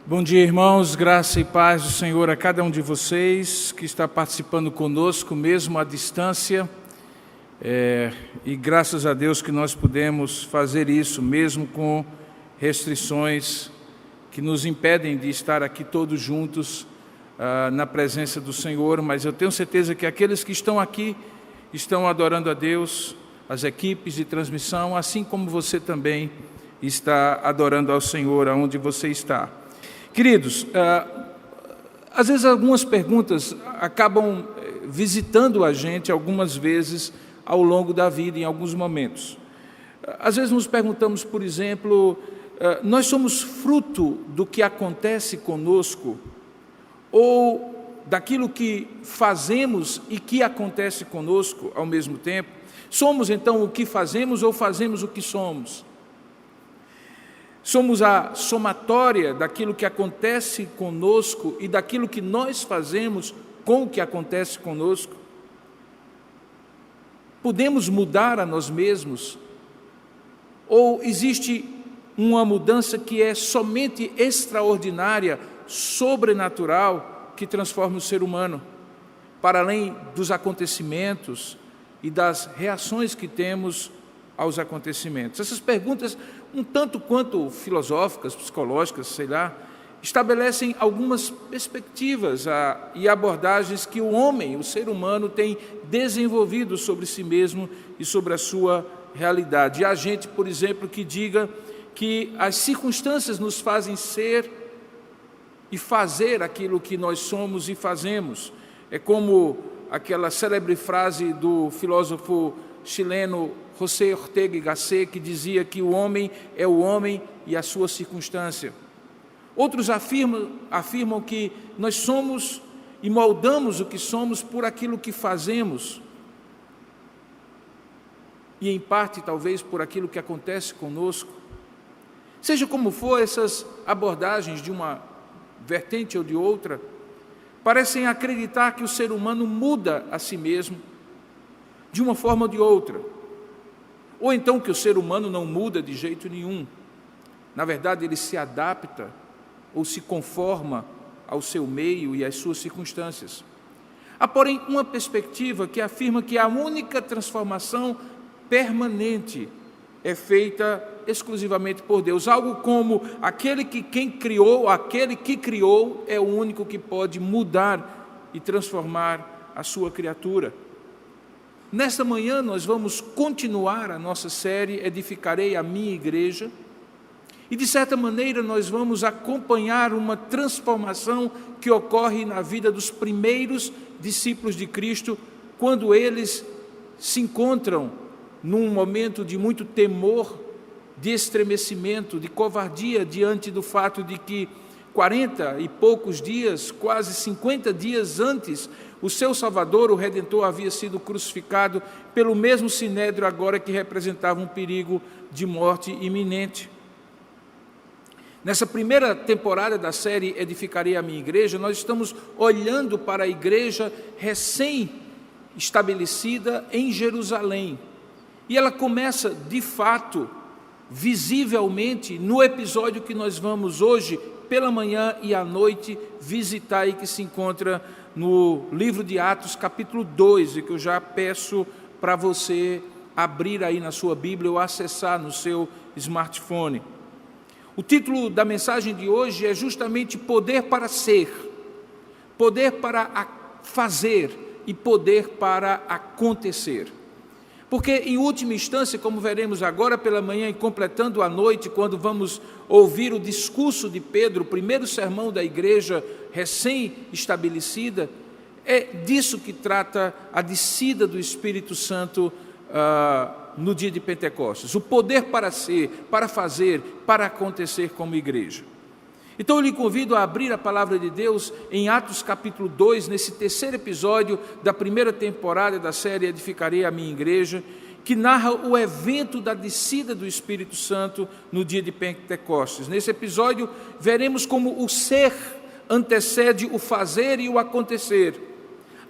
Bom dia, irmãos, graça e paz do Senhor a cada um de vocês que está participando conosco, mesmo à distância, e graças a Deus que nós podemos fazer isso, mesmo com restrições que nos impedem de estar aqui todos juntos na presença do Senhor, mas eu tenho certeza que aqueles que estão aqui estão adorando a Deus, as equipes de transmissão, assim como você também está adorando ao Senhor aonde você está. Queridos, às vezes algumas perguntas acabam visitando a gente algumas vezes ao longo da vida, em alguns momentos. Às vezes nos perguntamos, por exemplo, nós somos fruto do que acontece conosco ou daquilo que fazemos e que acontece conosco ao mesmo tempo? Somos então o que fazemos ou fazemos o que somos? Somos a somatória daquilo que acontece conosco e daquilo que nós fazemos com o que acontece conosco? Podemos mudar a nós mesmos? Ou existe uma mudança que é somente extraordinária, sobrenatural, que transforma o ser humano, para além dos acontecimentos e das reações que temos aos acontecimentos? Essas perguntas, um tanto quanto filosóficas, psicológicas, sei lá, estabelecem algumas perspectivas e abordagens que o homem, o ser humano, tem desenvolvido sobre si mesmo e sobre a sua realidade. E há gente, por exemplo, que diga que as circunstâncias nos fazem ser e fazer aquilo que nós somos e fazemos. É como aquela célebre frase do filósofo chileno José Ortega y Gasset, que dizia que o homem é o homem e a sua circunstância. Outros afirmam que nós somos e moldamos o que somos por aquilo que fazemos, e em parte talvez por aquilo que acontece conosco. Seja como for, essas abordagens de uma vertente ou de outra parecem acreditar que o ser humano muda a si mesmo de uma forma ou de outra, ou então que o ser humano não muda de jeito nenhum. Na verdade, ele se adapta ou se conforma ao seu meio e às suas circunstâncias. Há, porém, uma perspectiva que afirma que a única transformação permanente é feita exclusivamente por Deus, algo como aquele que criou é o único que pode mudar e transformar a sua criatura. Nesta manhã nós vamos continuar a nossa série Edificarei a Minha Igreja, e de certa maneira nós vamos acompanhar uma transformação que ocorre na vida dos primeiros discípulos de Cristo, quando eles se encontram num momento de muito temor, de estremecimento, de covardia diante do fato de que 40 e poucos dias, quase 50 dias antes, o seu Salvador, o Redentor, havia sido crucificado pelo mesmo Sinédrio, agora que representava um perigo de morte iminente. Nessa primeira temporada da série Edificarei a Minha Igreja, nós estamos olhando para a igreja recém-estabelecida em Jerusalém. E ela começa, de fato, visivelmente, no episódio que nós vamos hoje, pela manhã e à noite, visitar, e que se encontra no livro de Atos, capítulo 2, e que eu já peço para você abrir aí na sua Bíblia ou acessar no seu smartphone. O título da mensagem de hoje é justamente Poder para Ser, Poder para Fazer e Poder para Acontecer. Porque, em última instância, como veremos agora pela manhã e completando a noite, quando vamos ouvir o discurso de Pedro, o primeiro sermão da igreja recém-estabelecida, é disso que trata a descida do Espírito Santo no dia de Pentecostes. O poder para ser, para fazer, para acontecer como igreja. Então eu lhe convido a abrir a palavra de Deus em Atos capítulo 2, nesse terceiro episódio da primeira temporada da série Edificarei a Minha Igreja, que narra o evento da descida do Espírito Santo no dia de Pentecostes. Nesse episódio veremos como o ser antecede o fazer e o acontecer.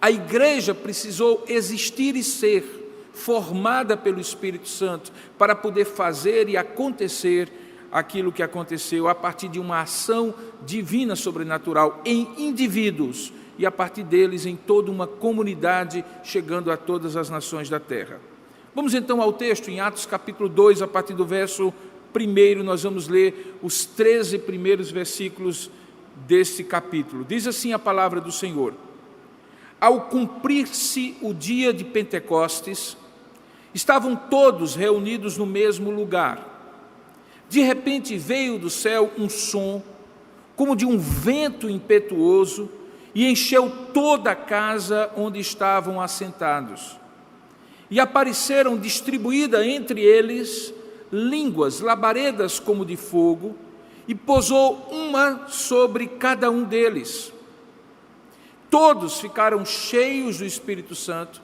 A igreja precisou existir e ser formada pelo Espírito Santo para poder fazer e acontecer aquilo que aconteceu a partir de uma ação divina sobrenatural em indivíduos e a partir deles em toda uma comunidade, chegando a todas as nações da terra. Vamos então ao texto, em Atos capítulo 2, a partir do verso 1, nós vamos ler os 13 primeiros versículos desse capítulo. Diz assim a palavra do Senhor: Ao cumprir-se o dia de Pentecostes, estavam todos reunidos no mesmo lugar. De repente veio do céu um som, como de um vento impetuoso, e encheu toda a casa onde estavam assentados. E apareceram distribuídas entre eles línguas, labaredas como de fogo, e pousou uma sobre cada um deles. Todos ficaram cheios do Espírito Santo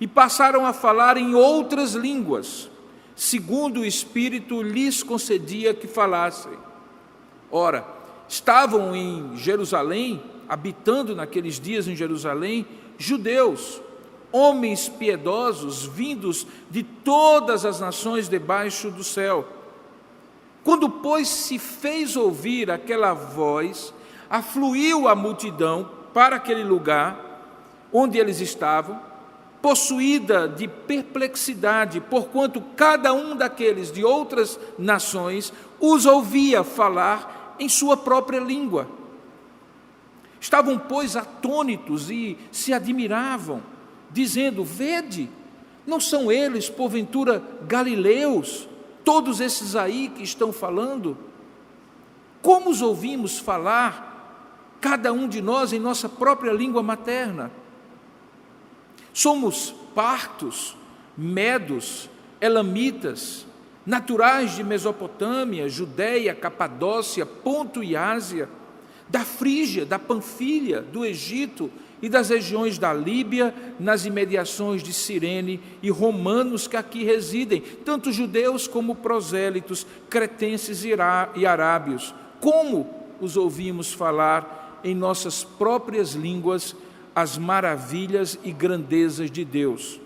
e passaram a falar em outras línguas, segundo o Espírito lhes concedia que falassem. Ora, estavam em Jerusalém, habitando naqueles dias em Jerusalém, judeus, homens piedosos, vindos de todas as nações debaixo do céu. Quando, pois, se fez ouvir aquela voz, afluiu a multidão para aquele lugar onde eles estavam, possuída de perplexidade, porquanto cada um daqueles de outras nações os ouvia falar em sua própria língua. Estavam, pois, atônitos e se admiravam, dizendo: Vede, não são eles, porventura, galileus, todos esses aí que estão falando? Como os ouvimos falar, cada um de nós, em nossa própria língua materna? Somos partos, medos, elamitas, naturais de Mesopotâmia, Judéia, Capadócia, Ponto e Ásia, da Frígia, da Panfilha, do Egito e das regiões da Líbia, nas imediações de Cirene, e romanos que aqui residem, tanto judeus como prosélitos, cretenses e arábios. Como os ouvimos falar em nossas próprias línguas as maravilhas e grandezas de Deus.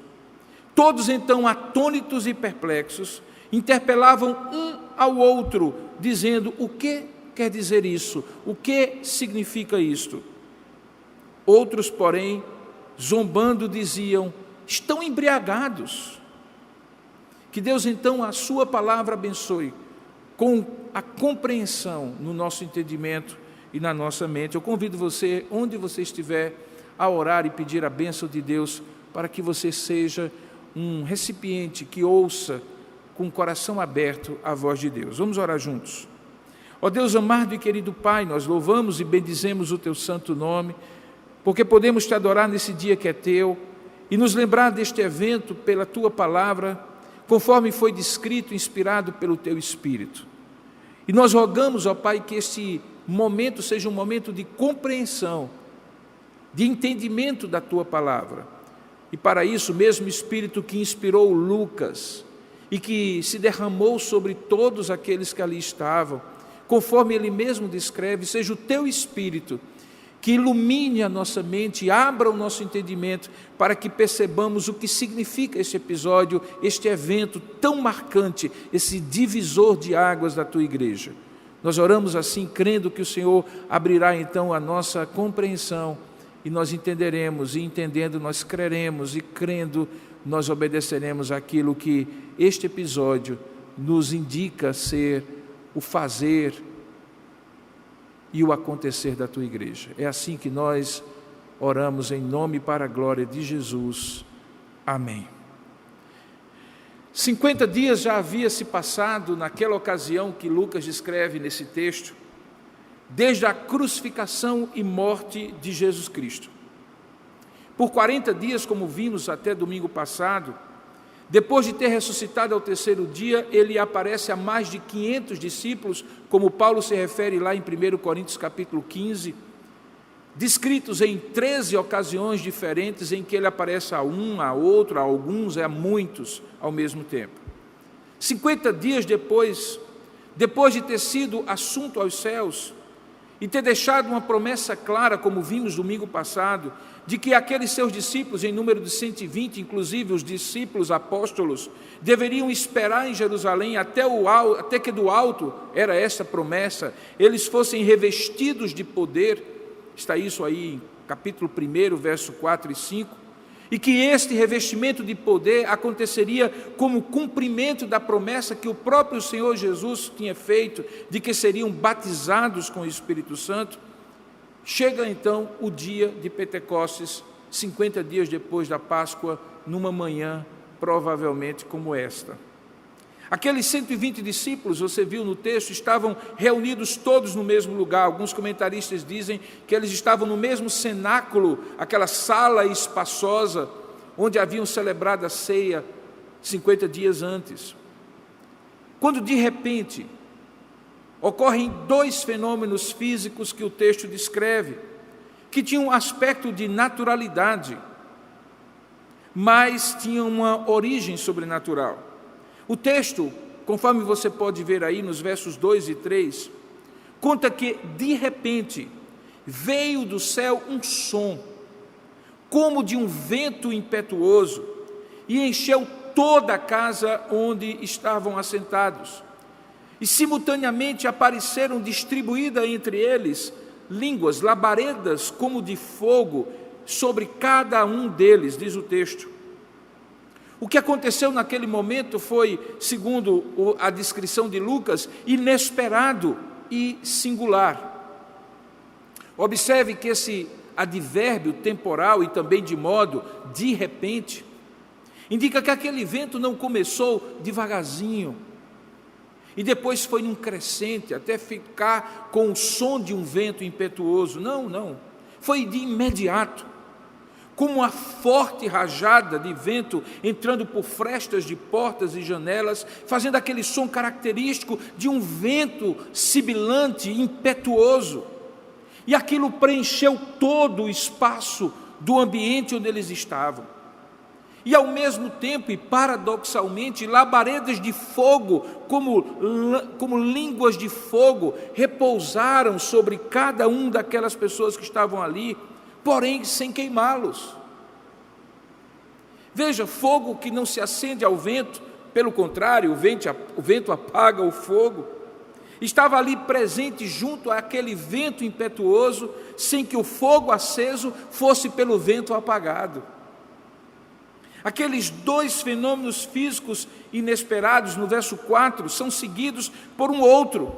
Todos então, atônitos e perplexos, interpelavam um ao outro, dizendo: O que quer dizer isso? O que significa isto? Outros, porém, zombando, diziam: Estão embriagados. Que Deus então a sua palavra abençoe com a compreensão no nosso entendimento e na nossa mente. Eu convido você, onde você estiver, a orar e pedir a bênção de Deus para que você seja um recipiente que ouça com o coração aberto a voz de Deus. Vamos orar juntos. Ó Deus amado e querido Pai, nós louvamos e bendizemos o Teu santo nome, porque podemos Te adorar nesse dia que é Teu e nos lembrar deste evento pela Tua palavra, conforme foi descrito e inspirado pelo Teu Espírito. E nós rogamos, ó Pai, que este momento seja um momento de compreensão, de entendimento da Tua palavra. E para isso, o mesmo Espírito que inspirou Lucas e que se derramou sobre todos aqueles que ali estavam, conforme ele mesmo descreve, seja o Teu Espírito que ilumine a nossa mente, abra o nosso entendimento, para que percebamos o que significa este episódio, este evento tão marcante, esse divisor de águas da Tua igreja. Nós oramos assim, crendo que o Senhor abrirá então a nossa compreensão, e nós entenderemos, e entendendo nós creremos, e crendo nós obedeceremos aquilo que este episódio nos indica ser o fazer e o acontecer da Tua igreja. É assim que nós oramos em nome e para a glória de Jesus. Amém. 50 dias já havia se passado naquela ocasião que Lucas descreve nesse texto, desde a crucificação e morte de Jesus Cristo. Por 40 dias, como vimos até domingo passado, depois de ter ressuscitado ao terceiro dia, ele aparece a mais de 500 discípulos, como Paulo se refere lá em 1 Coríntios capítulo 15, descritos em 13 ocasiões diferentes em que ele aparece a um, a outro, a alguns, a muitos ao mesmo tempo. 50 dias depois de ter sido assunto aos céus, e ter deixado uma promessa clara, como vimos domingo passado, de que aqueles seus discípulos, em número de 120, inclusive os discípulos apóstolos, deveriam esperar em Jerusalém até que do alto, era essa promessa, eles fossem revestidos de poder. Está isso aí em capítulo 1, verso 4 e 5, e que este revestimento de poder aconteceria como cumprimento da promessa que o próprio Senhor Jesus tinha feito, de que seriam batizados com o Espírito Santo. Chega então o dia de Pentecostes, 50 dias depois da Páscoa, numa manhã provavelmente como esta. Aqueles 120 discípulos, você viu no texto, estavam reunidos todos no mesmo lugar. Alguns comentaristas dizem que eles estavam no mesmo cenáculo, aquela sala espaçosa, onde haviam celebrado a ceia 50 dias antes. Quando de repente ocorrem dois fenômenos físicos que o texto descreve, que tinham um aspecto de naturalidade, mas tinham uma origem sobrenatural. O texto, conforme você pode ver aí nos versos 2 e 3, conta que, de repente, veio do céu um som, como de um vento impetuoso, e encheu toda a casa onde estavam assentados. E simultaneamente apareceram distribuídas entre eles línguas, labaredas como de fogo, sobre cada um deles, diz o texto. O que aconteceu naquele momento foi, segundo a descrição de Lucas, inesperado e singular. Observe que esse advérbio temporal e também de modo de repente indica que aquele vento não começou devagarzinho e depois foi num crescente até ficar com o som de um vento impetuoso. Não, foi de imediato, como uma forte rajada de vento entrando por frestas de portas e janelas, fazendo aquele som característico de um vento sibilante, impetuoso. E aquilo preencheu todo o espaço do ambiente onde eles estavam. E ao mesmo tempo, e paradoxalmente, labaredas de fogo, como línguas de fogo, repousaram sobre cada um daquelas pessoas que estavam ali, porém sem queimá-los. Veja, fogo que não se acende ao vento, pelo contrário, o vento apaga o fogo. Estava ali presente junto àquele vento impetuoso, sem que o fogo aceso fosse pelo vento apagado. Aqueles dois fenômenos físicos inesperados, no verso 4, são seguidos por um outro.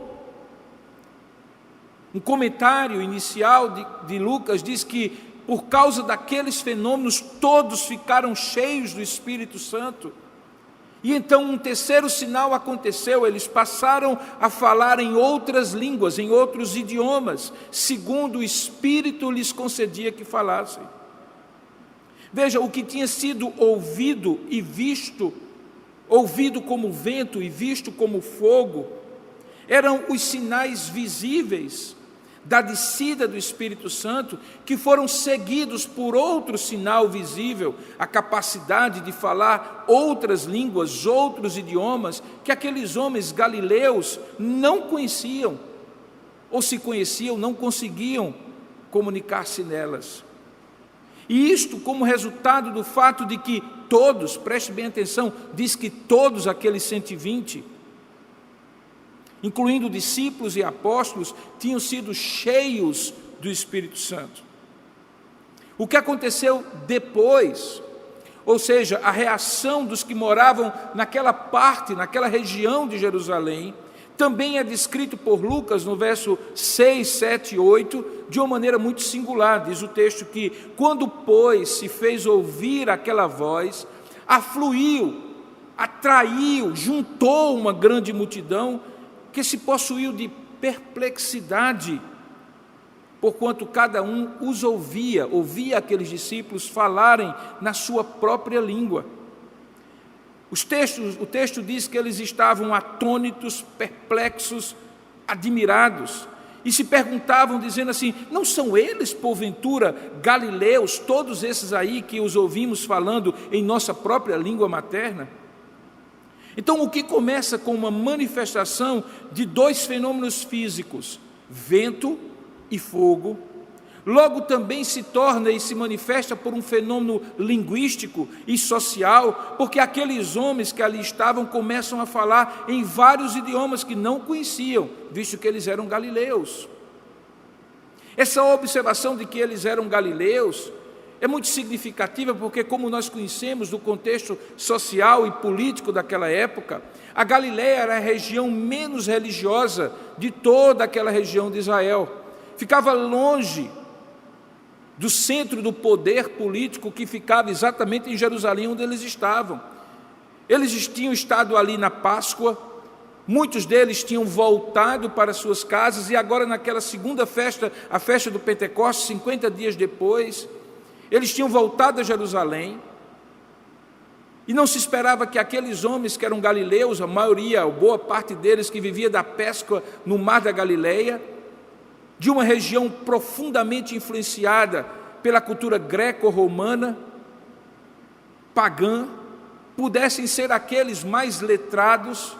Um comentário inicial de Lucas diz que, por causa daqueles fenômenos, todos ficaram cheios do Espírito Santo. E então um terceiro sinal aconteceu, eles passaram a falar em outras línguas, em outros idiomas, segundo o Espírito lhes concedia que falassem. Veja, o que tinha sido ouvido e visto, ouvido como vento e visto como fogo, eram os sinais visíveis da descida do Espírito Santo, que foram seguidos por outro sinal visível, a capacidade de falar outras línguas, outros idiomas, que aqueles homens galileus não conheciam, ou se conheciam, não conseguiam comunicar-se nelas. E isto como resultado do fato de que todos, preste bem atenção, diz que todos aqueles 120, incluindo discípulos e apóstolos, tinham sido cheios do Espírito Santo. O que aconteceu depois, ou seja, a reação dos que moravam naquela parte, naquela região de Jerusalém, também é descrito por Lucas no verso 6, 7 e 8, de uma maneira muito singular. Diz o texto que, quando, pois, se fez ouvir aquela voz, afluiu, atraiu, juntou uma grande multidão, que se possuiu de perplexidade, porquanto cada um os ouvia aqueles discípulos falarem na sua própria língua. O texto diz que eles estavam atônitos, perplexos, admirados, e se perguntavam, dizendo assim: não são eles, porventura, galileus, todos esses aí que os ouvimos falando em nossa própria língua materna? Então, o que começa com uma manifestação de dois fenômenos físicos, vento e fogo. Logo também se torna e se manifesta por um fenômeno linguístico e social, porque aqueles homens que ali estavam começam a falar em vários idiomas que não conheciam, visto que eles eram galileus. Essa observação de que eles eram galileus é muito significativa, porque, como nós conhecemos do contexto social e político daquela época, a Galileia era a região menos religiosa de toda aquela região de Israel. Ficava longe do centro do poder político, que ficava exatamente em Jerusalém, onde eles estavam. Eles tinham estado ali na Páscoa, muitos deles tinham voltado para suas casas, e agora naquela segunda festa, a festa do Pentecostes, 50 dias depois, eles tinham voltado a Jerusalém, e não se esperava que aqueles homens que eram galileus, a maioria, ou boa parte deles, que vivia da pesca no mar da Galileia, de uma região profundamente influenciada pela cultura greco-romana, pagã, pudessem ser aqueles mais letrados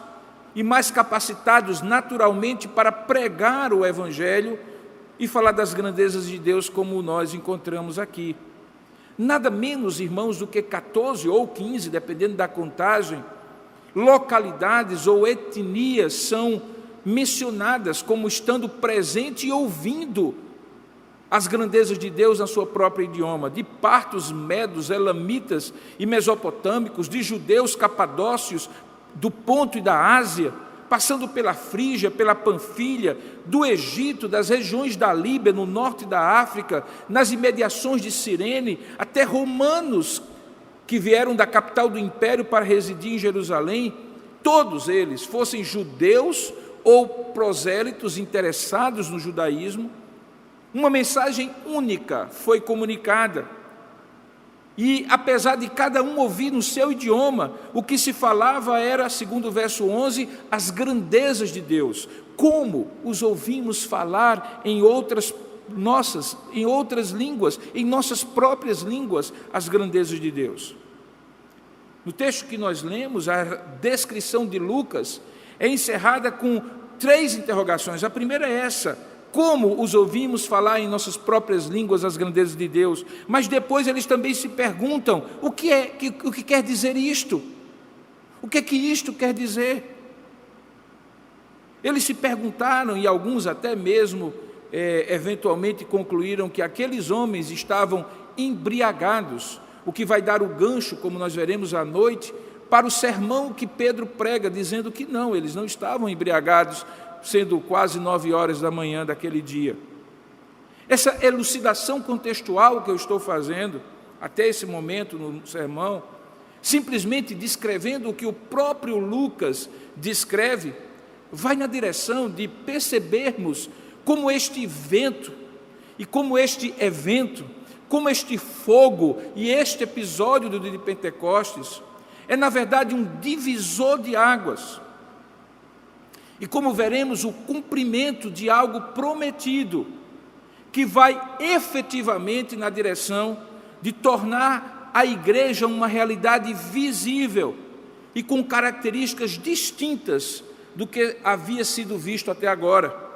e mais capacitados naturalmente para pregar o Evangelho e falar das grandezas de Deus como nós encontramos aqui. Nada menos, irmãos, do que 14 ou 15, dependendo da contagem, localidades ou etnias são mencionadas como estando presente e ouvindo as grandezas de Deus na sua própria idioma, de partos, medos, elamitas e mesopotâmicos, de judeus capadócios do Ponto e da Ásia, passando pela Frígia, pela Panfilha, do Egito, das regiões da Líbia, no norte da África, nas imediações de Cirene, até romanos que vieram da capital do império para residir em Jerusalém, todos eles, fossem judeus ou prosélitos interessados no judaísmo, uma mensagem única foi comunicada. E, apesar de cada um ouvir no seu idioma, o que se falava era, segundo o verso 11, as grandezas de Deus. Como os ouvimos falar em outras línguas, em nossas próprias línguas, as grandezas de Deus. No texto que nós lemos, a descrição de Lucas é encerrada com 3 interrogações. A primeira é essa: como os ouvimos falar em nossas próprias línguas as grandezas de Deus? Mas depois eles também se perguntam: o que quer dizer isto? O que isto quer dizer? Eles se perguntaram, e alguns até mesmo eventualmente concluíram que aqueles homens estavam embriagados, o que vai dar o gancho, como nós veremos à noite, para o sermão que Pedro prega, dizendo que não, eles não estavam embriagados, sendo quase 9 horas da manhã daquele dia. Essa elucidação contextual que eu estou fazendo, até esse momento no sermão, simplesmente descrevendo o que o próprio Lucas descreve, vai na direção de percebermos como este evento, como este fogo e este episódio do dia de Pentecostes é, na verdade, um divisor de águas. E como veremos, o cumprimento de algo prometido, que vai efetivamente na direção de tornar a igreja uma realidade visível e com características distintas do que havia sido visto até agora.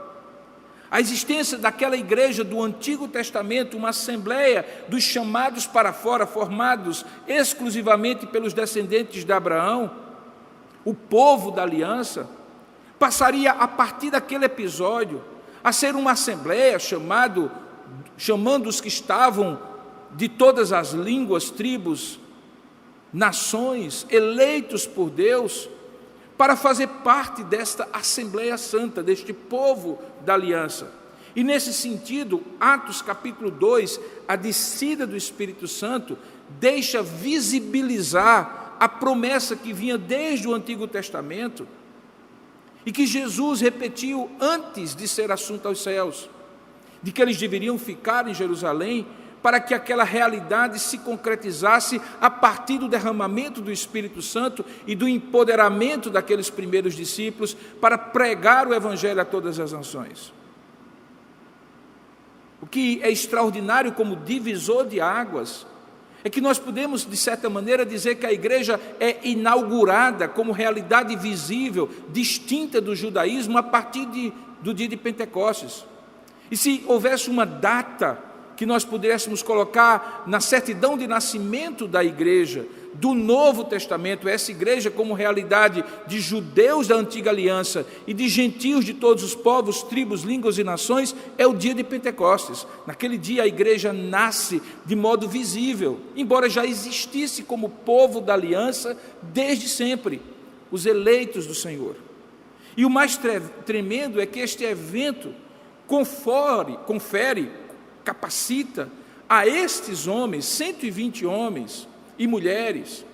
A existência daquela igreja do Antigo Testamento, uma assembleia dos chamados para fora, formados exclusivamente pelos descendentes de Abraão, o povo da aliança, passaria a partir daquele episódio a ser uma assembleia chamando os que estavam de todas as línguas, tribos, nações, eleitos por Deus, para fazer parte desta Assembleia Santa, deste povo da aliança. E nesse sentido, Atos capítulo 2, a descida do Espírito Santo, deixa visibilizar a promessa que vinha desde o Antigo Testamento e que Jesus repetiu antes de ser assunto aos céus, de que eles deveriam ficar em Jerusalém para que aquela realidade se concretizasse a partir do derramamento do Espírito Santo e do empoderamento daqueles primeiros discípulos para pregar o Evangelho a todas as nações. O que é extraordinário como divisor de águas é que nós podemos, de certa maneira, dizer que a igreja é inaugurada como realidade visível, distinta do judaísmo, a partir do dia de Pentecostes. E se houvesse uma data que nós pudéssemos colocar na certidão de nascimento da igreja, do Novo Testamento, essa igreja como realidade de judeus da antiga aliança e de gentios de todos os povos, tribos, línguas e nações, é o dia de Pentecostes. Naquele dia a igreja nasce de modo visível, embora já existisse como povo da aliança desde sempre, os eleitos do Senhor. E o mais tremendo é que este evento confere, capacita a estes homens, 120 homens e mulheres,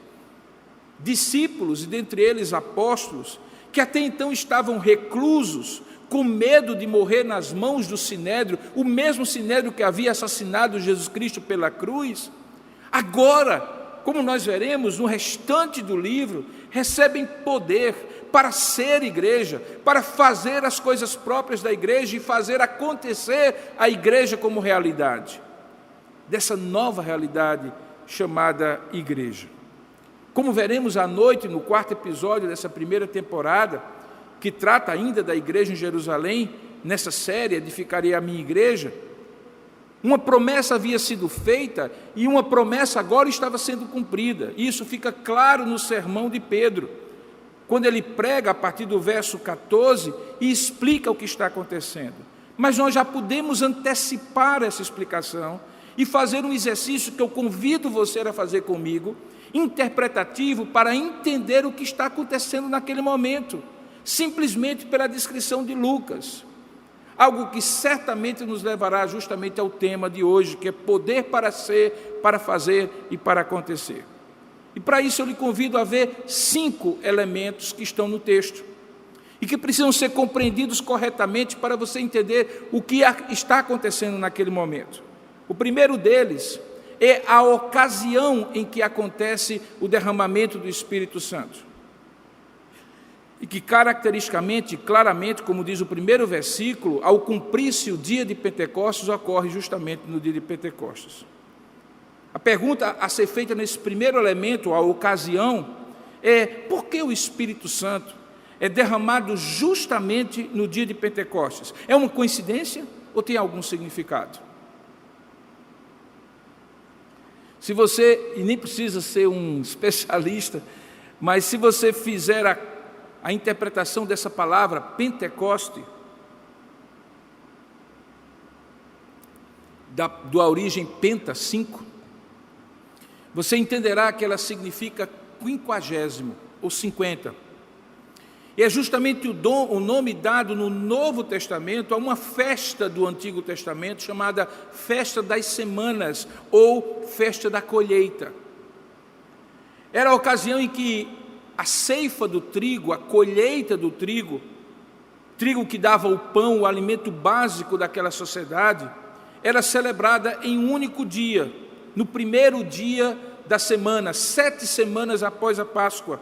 discípulos e dentre eles apóstolos, que até então estavam reclusos, com medo de morrer nas mãos do Sinédrio, o mesmo Sinédrio que havia assassinado Jesus Cristo pela cruz, agora, como nós veremos no restante do livro, recebem poder para ser igreja, para fazer as coisas próprias da igreja e fazer acontecer a igreja como realidade, dessa nova realidade chamada igreja. Como veremos à noite, no 4º episódio dessa primeira temporada, que trata ainda da igreja em Jerusalém, nessa série Edificarei a minha igreja, uma promessa havia sido feita e uma promessa agora estava sendo cumprida. Isso fica claro no sermão de Pedro, quando ele prega a partir do verso 14 e explica o que está acontecendo. Mas nós já podemos antecipar essa explicação e fazer um exercício que eu convido você a fazer comigo, interpretativo, para entender o que está acontecendo naquele momento, simplesmente pela descrição de Lucas. Algo que certamente nos levará justamente ao tema de hoje, que é poder para ser, para fazer e para acontecer. E para isso eu lhe convido a ver 5 elementos que estão no texto e que precisam ser compreendidos corretamente para você entender o que está acontecendo naquele momento. O primeiro deles é a ocasião em que acontece o derramamento do Espírito Santo. E que caracteristicamente, claramente, como diz o primeiro versículo, ao cumprir-se o dia de Pentecostes, ocorre justamente no dia de Pentecostes. A pergunta a ser feita nesse primeiro elemento, a ocasião, é: por que o Espírito Santo é derramado justamente no dia de Pentecostes? É uma coincidência ou tem algum significado? Se você, e nem precisa ser um especialista, mas se você fizer a interpretação dessa palavra, Pentecoste, da origem penta, 5, você entenderá que ela significa 50 ou 50. E é justamente o nome dado no Novo Testamento a uma festa do Antigo Testamento chamada Festa das Semanas ou Festa da Colheita. Era a ocasião em que a ceifa do trigo, a colheita do trigo que dava o pão, o alimento básico daquela sociedade, era celebrada em um único dia, no primeiro dia da semana, 7 semanas após a Páscoa,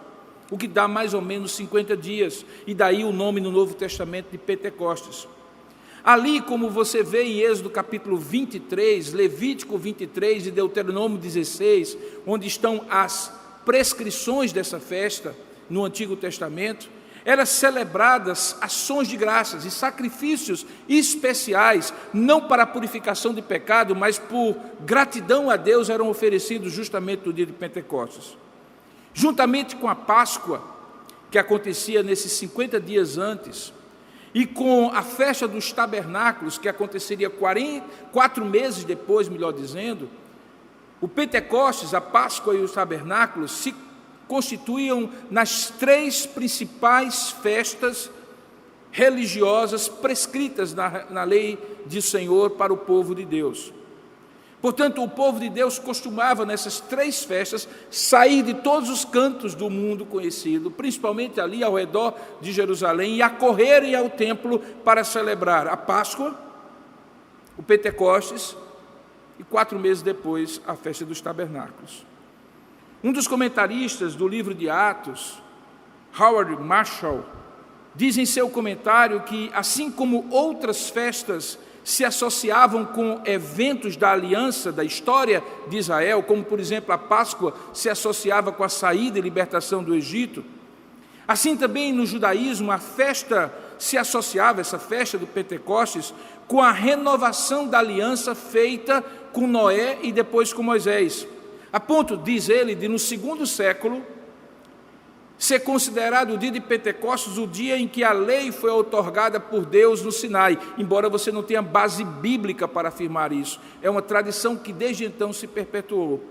o que dá mais ou menos 50 dias, e daí o nome no Novo Testamento de Pentecostes. Ali, como você vê em Êxodo capítulo 23, Levítico 23 e Deuteronômio 16, onde estão as prescrições dessa festa no Antigo Testamento, eram celebradas ações de graças e sacrifícios especiais, não para a purificação de pecado, mas por gratidão a Deus, eram oferecidos justamente no dia de Pentecostes. Juntamente com a Páscoa, que acontecia nesses 50 dias antes, e com a festa dos tabernáculos, que aconteceria 4 meses depois, melhor dizendo, o Pentecostes, a Páscoa e os tabernáculos se constituíam nas 3 principais festas religiosas prescritas na lei do Senhor para o povo de Deus. Portanto, o povo de Deus costumava, nessas 3 festas, sair de todos os cantos do mundo conhecido, principalmente ali ao redor de Jerusalém, e acorrerem ao templo para celebrar a Páscoa, o Pentecostes, e 4 meses depois, a festa dos tabernáculos. Um dos comentaristas do livro de Atos, Howard Marshall, diz em seu comentário que, assim como outras festas se associavam com eventos da aliança, da história de Israel, como, por exemplo, a Páscoa se associava com a saída e libertação do Egito, assim também no judaísmo, a festa se associava, essa festa do Pentecostes, com a renovação da aliança feita com Noé e depois com Moisés. A ponto, diz ele, de no segundo século, ser considerado o dia de Pentecostes o dia em que a lei foi outorgada por Deus no Sinai, embora você não tenha base bíblica para afirmar isso. É uma tradição que desde então se perpetuou.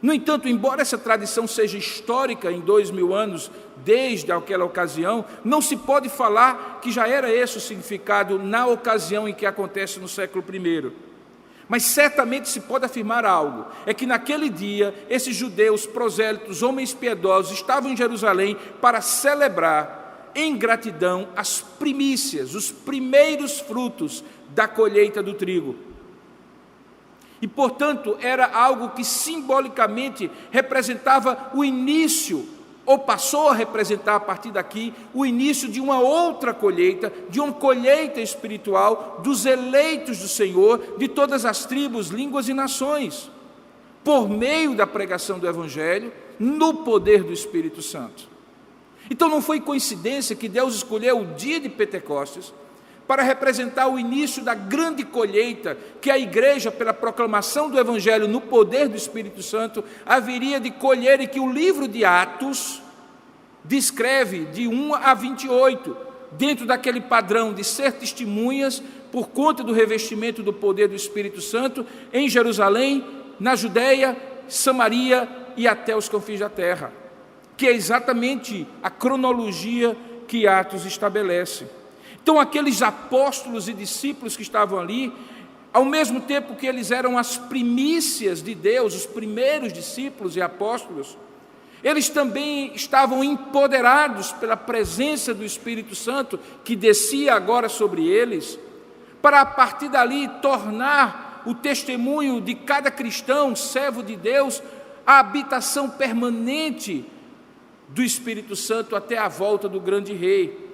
No entanto, embora essa tradição seja histórica em 2000 anos, desde aquela ocasião, não se pode falar que já era esse o significado na ocasião em que acontece no século I. Mas certamente se pode afirmar algo, é que naquele dia, esses judeus prosélitos, homens piedosos, estavam em Jerusalém para celebrar em gratidão as primícias, os primeiros frutos da colheita do trigo. E, portanto, era algo que simbolicamente representava o início, ou passou a representar a partir daqui, o início de uma outra colheita, de uma colheita espiritual dos eleitos do Senhor, de todas as tribos, línguas e nações, por meio da pregação do Evangelho, no poder do Espírito Santo. Então não foi coincidência que Deus escolheu o dia de Pentecostes para representar o início da grande colheita que a igreja, pela proclamação do Evangelho no poder do Espírito Santo, haveria de colher, e que o livro de Atos descreve de 1 a 28, dentro daquele padrão de ser testemunhas por conta do revestimento do poder do Espírito Santo em Jerusalém, na Judeia, Samaria e até os confins da terra, que é exatamente a cronologia que Atos estabelece. Então, aqueles apóstolos e discípulos que estavam ali, ao mesmo tempo que eles eram as primícias de Deus, os primeiros discípulos e apóstolos, eles também estavam empoderados pela presença do Espírito Santo, que descia agora sobre eles, para a partir dali tornar o testemunho de cada cristão, servo de Deus, a habitação permanente do Espírito Santo até a volta do grande rei.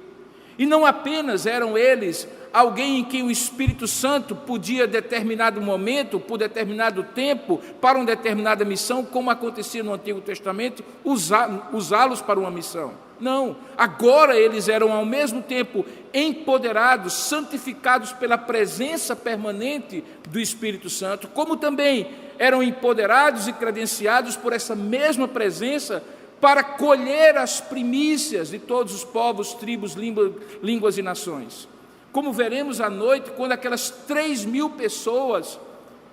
E não apenas eram eles alguém em quem o Espírito Santo podia, determinado momento, por determinado tempo, para uma determinada missão, como acontecia no Antigo Testamento, usá-los para uma missão. Não, agora eles eram ao mesmo tempo empoderados, santificados pela presença permanente do Espírito Santo, como também eram empoderados e credenciados por essa mesma presença para colher as primícias de todos os povos, tribos, línguas e nações. Como veremos à noite, quando aquelas 3.000 pessoas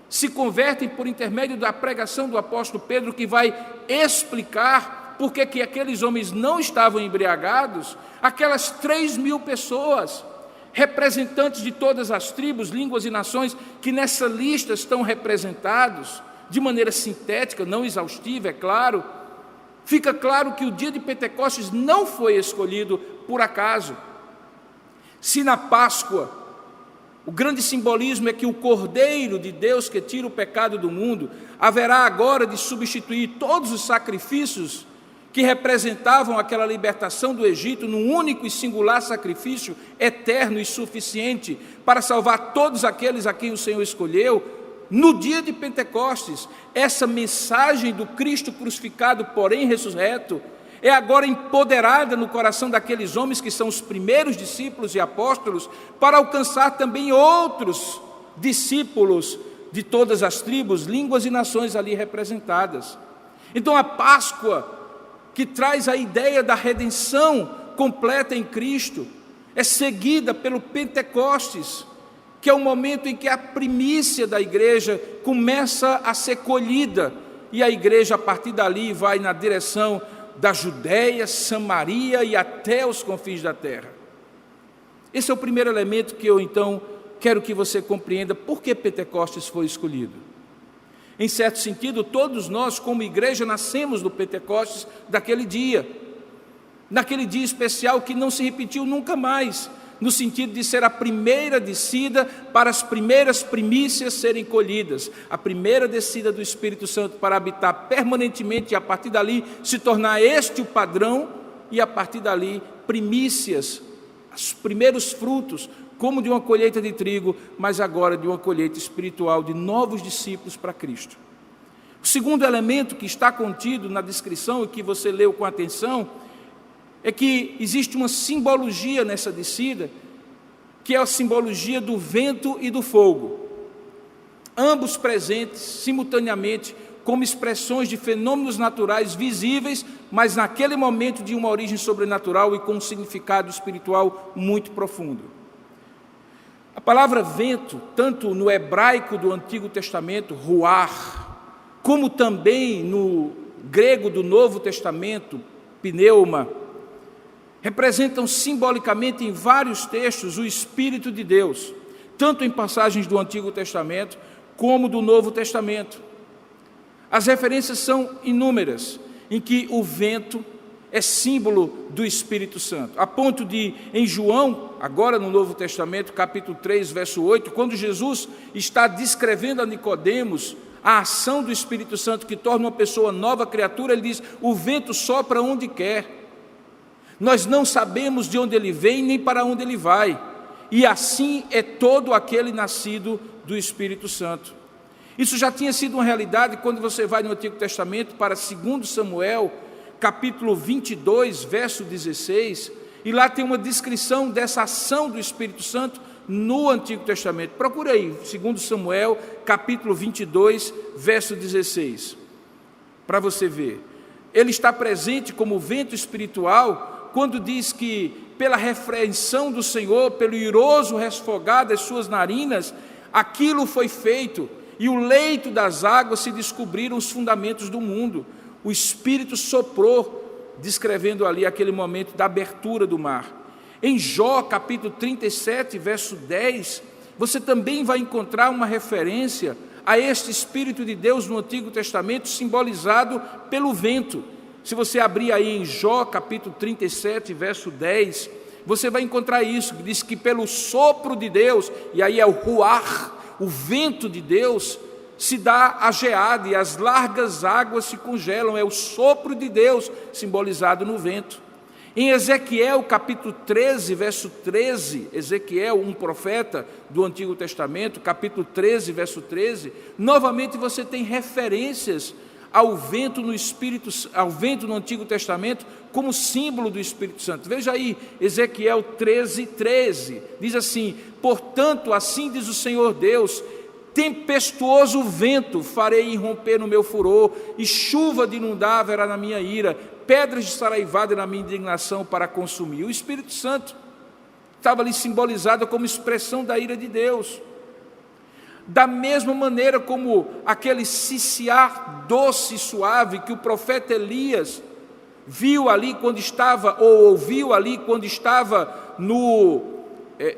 se convertem por intermédio da pregação do apóstolo Pedro, que vai explicar por que aqueles homens não estavam embriagados, aquelas 3.000 pessoas, representantes de todas as tribos, línguas e nações, que nessa lista estão representados, de maneira sintética, não exaustiva, é claro. Fica claro que o dia de Pentecostes não foi escolhido por acaso. Se na Páscoa o grande simbolismo é que o Cordeiro de Deus que tira o pecado do mundo haverá agora de substituir todos os sacrifícios que representavam aquela libertação do Egito num único e singular sacrifício eterno e suficiente para salvar todos aqueles a quem o Senhor escolheu, no dia de Pentecostes, essa mensagem do Cristo crucificado, porém ressurreto, é agora empoderada no coração daqueles homens que são os primeiros discípulos e apóstolos, para alcançar também outros discípulos de todas as tribos, línguas e nações ali representadas. Então a Páscoa, que traz a ideia da redenção completa em Cristo, é seguida pelo Pentecostes, que é o momento em que a primícia da igreja começa a ser colhida, e a igreja a partir dali vai na direção da Judéia, Samaria e até os confins da terra. Esse é o primeiro elemento que eu então quero que você compreenda por que Pentecostes foi escolhido. Em certo sentido, todos nós como igreja nascemos do Pentecostes daquele dia, naquele dia especial que não se repetiu nunca mais, no sentido de ser a primeira descida para as primeiras primícias serem colhidas, a primeira descida do Espírito Santo para habitar permanentemente e a partir dali se tornar este o padrão e a partir dali primícias, os primeiros frutos, como de uma colheita de trigo, mas agora de uma colheita espiritual de novos discípulos para Cristo. O segundo elemento que está contido na descrição e que você leu com atenção é que existe uma simbologia nessa descida, que é a simbologia do vento e do fogo, ambos presentes simultaneamente como expressões de fenômenos naturais visíveis, mas naquele momento de uma origem sobrenatural e com um significado espiritual muito profundo. A palavra vento, tanto no hebraico do Antigo Testamento, ruach, como também no grego do Novo Testamento, pneuma, representam simbolicamente em vários textos o Espírito de Deus, tanto em passagens do Antigo Testamento como do Novo Testamento. As referências são inúmeras, em que o vento é símbolo do Espírito Santo, a ponto de, em João, agora no Novo Testamento, capítulo 3, verso 8, quando Jesus está descrevendo a Nicodemos a ação do Espírito Santo que torna uma pessoa nova criatura, ele diz: o vento sopra onde quer. Nós não sabemos de onde ele vem nem para onde ele vai, e assim é todo aquele nascido do Espírito Santo. Isso já tinha sido uma realidade quando você vai no Antigo Testamento para 2 Samuel, capítulo 22, verso 16, e lá tem uma descrição dessa ação do Espírito Santo no Antigo Testamento. Procura aí, 2 Samuel, capítulo 22, verso 16, para você ver. Ele está presente como vento espiritual quando diz que pela repreensão do Senhor, pelo iroso resfogar das suas narinas, aquilo foi feito, e o leito das águas se descobriram os fundamentos do mundo. O Espírito soprou, descrevendo ali aquele momento da abertura do mar. Em Jó, capítulo 37, verso 10, você também vai encontrar uma referência a este Espírito de Deus no Antigo Testamento, simbolizado pelo vento. Se você abrir aí em Jó, capítulo 37, verso 10, você vai encontrar isso, que diz que pelo sopro de Deus, e aí é o ruach, o vento de Deus, se dá a geada e as largas águas se congelam. É o sopro de Deus simbolizado no vento. Em Ezequiel capítulo 13, verso 13, Ezequiel, um profeta do Antigo Testamento, capítulo 13, verso 13, novamente você tem referências ao vento no Espírito, ao vento no Antigo Testamento como símbolo do Espírito Santo. Veja aí, Ezequiel 13, 13, diz assim: portanto, assim diz o Senhor Deus, tempestuoso vento farei irromper no meu furor, e chuva de inundar haverá na minha ira, pedras de saraivada na minha indignação para consumir. O Espírito Santo estava ali simbolizado como expressão da ira de Deus. Da mesma maneira como aquele ciciar doce e suave que o profeta Elias viu ali quando estava, ou ouviu ali quando estava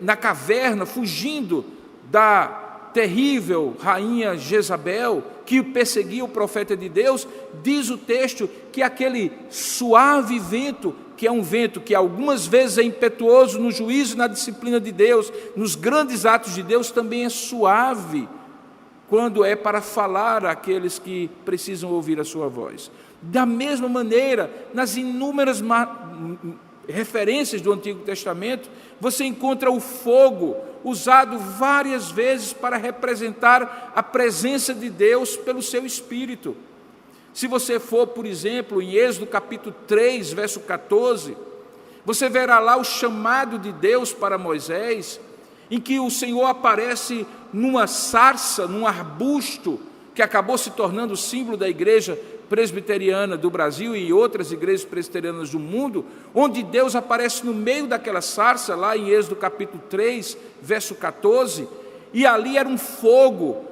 na caverna, fugindo da terrível rainha Jezabel, que perseguia o profeta de Deus, diz o texto que aquele suave vento, que é um vento que algumas vezes é impetuoso no juízo e na disciplina de Deus, nos grandes atos de Deus, também é suave quando é para falar àqueles que precisam ouvir a sua voz. Da mesma maneira, nas inúmeras referências do Antigo Testamento, você encontra o fogo, usado várias vezes para representar a presença de Deus pelo seu Espírito. Se você for, por exemplo, em Êxodo capítulo 3, verso 14, você verá lá o chamado de Deus para Moisés, em que o Senhor aparece numa sarça, num arbusto, que acabou se tornando símbolo da igreja presbiteriana do Brasil e outras igrejas presbiterianas do mundo, onde Deus aparece no meio daquela sarça, lá em Êxodo capítulo 3, verso 14, e ali era um fogo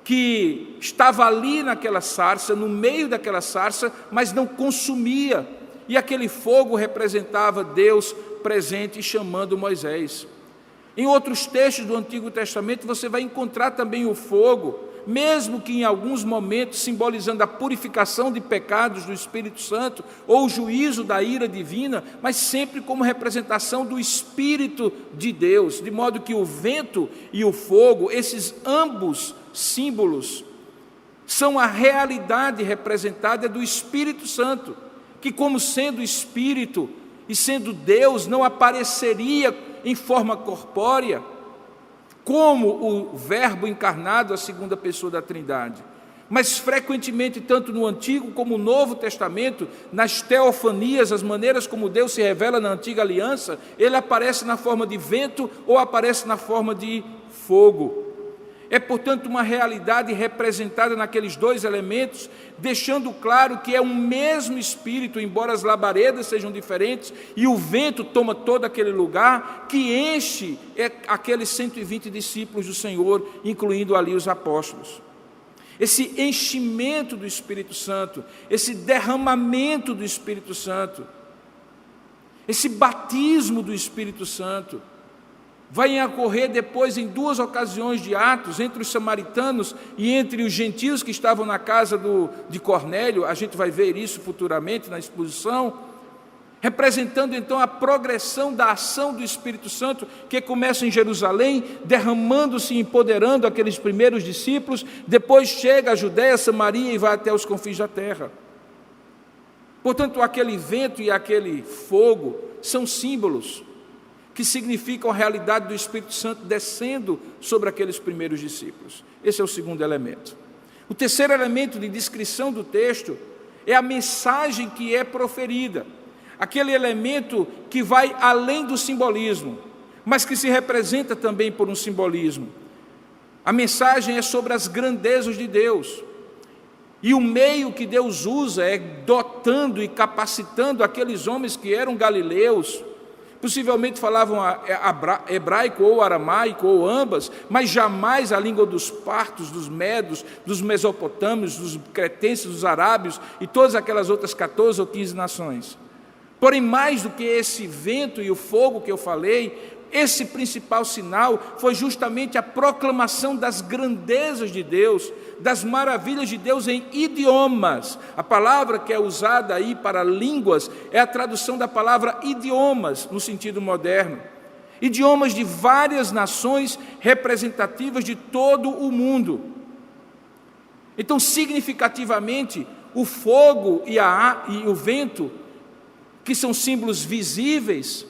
que estava ali naquela sarça, no meio daquela sarça, mas não consumia, e aquele fogo representava Deus presente e chamando Moisés. Em outros textos do Antigo Testamento você vai encontrar também o fogo, mesmo que em alguns momentos simbolizando a purificação de pecados do Espírito Santo ou o juízo da ira divina, mas sempre como representação do Espírito de Deus, de modo que o vento e o fogo, esses ambos símbolos, são a realidade representada do Espírito Santo, que como sendo Espírito e sendo Deus, não apareceria em forma corpórea, como o Verbo encarnado, a segunda pessoa da Trindade, mas frequentemente, tanto no Antigo como no Novo Testamento, nas teofanias, as maneiras como Deus se revela na Antiga Aliança, ele aparece na forma de vento ou aparece na forma de fogo. É, portanto, uma realidade representada naqueles dois elementos, deixando claro que é um mesmo Espírito, embora as labaredas sejam diferentes, e o vento toma todo aquele lugar, que enche aqueles 120 discípulos do Senhor, incluindo ali os apóstolos. Esse enchimento do Espírito Santo, esse derramamento do Espírito Santo, esse batismo do Espírito Santo, vai ocorrer depois em duas ocasiões de Atos, entre os samaritanos e entre os gentios que estavam na casa de Cornélio. A gente vai ver isso futuramente na exposição, representando então a progressão da ação do Espírito Santo, que começa em Jerusalém, derramando-se e empoderando aqueles primeiros discípulos, depois chega a Judéia, Samaria e vai até os confins da terra. Portanto, aquele vento e aquele fogo são símbolos que significam a realidade do Espírito Santo descendo sobre aqueles primeiros discípulos. Esse é o segundo elemento. O terceiro elemento de descrição do texto é a mensagem que é proferida, aquele elemento que vai além do simbolismo, mas que se representa também por um simbolismo. A mensagem é sobre as grandezas de Deus, e o meio que Deus usa é dotando e capacitando aqueles homens que eram galileus, possivelmente falavam hebraico ou aramaico ou ambas, mas jamais a língua dos partos, dos medos, dos mesopotâmios, dos cretenses, dos arábios e todas aquelas outras 14 ou 15 nações. Porém, mais do que esse vento e o fogo que eu falei, esse principal sinal foi justamente a proclamação das grandezas de Deus, das maravilhas de Deus em idiomas. A palavra que é usada aí para línguas é a tradução da palavra idiomas, no sentido moderno. Idiomas de várias nações representativas de todo o mundo. Então, significativamente, o fogo e o vento, que são símbolos visíveis,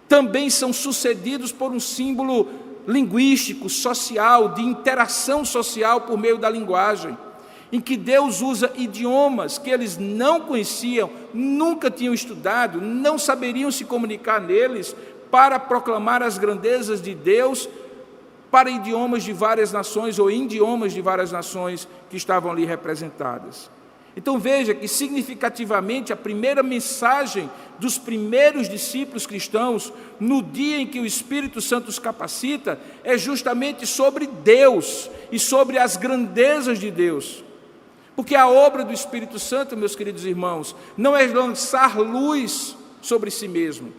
também são sucedidos por um símbolo linguístico, social, de interação social por meio da linguagem, em que Deus usa idiomas que eles não conheciam, nunca tinham estudado, não saberiam se comunicar neles, para proclamar as grandezas de Deus para idiomas de várias nações ou idiomas de várias nações que estavam ali representadas. Então veja que significativamente a primeira mensagem dos primeiros discípulos cristãos, no dia em que o Espírito Santo os capacita, é justamente sobre Deus e sobre as grandezas de Deus. Porque a obra do Espírito Santo, meus queridos irmãos, não é lançar luz sobre si mesmo.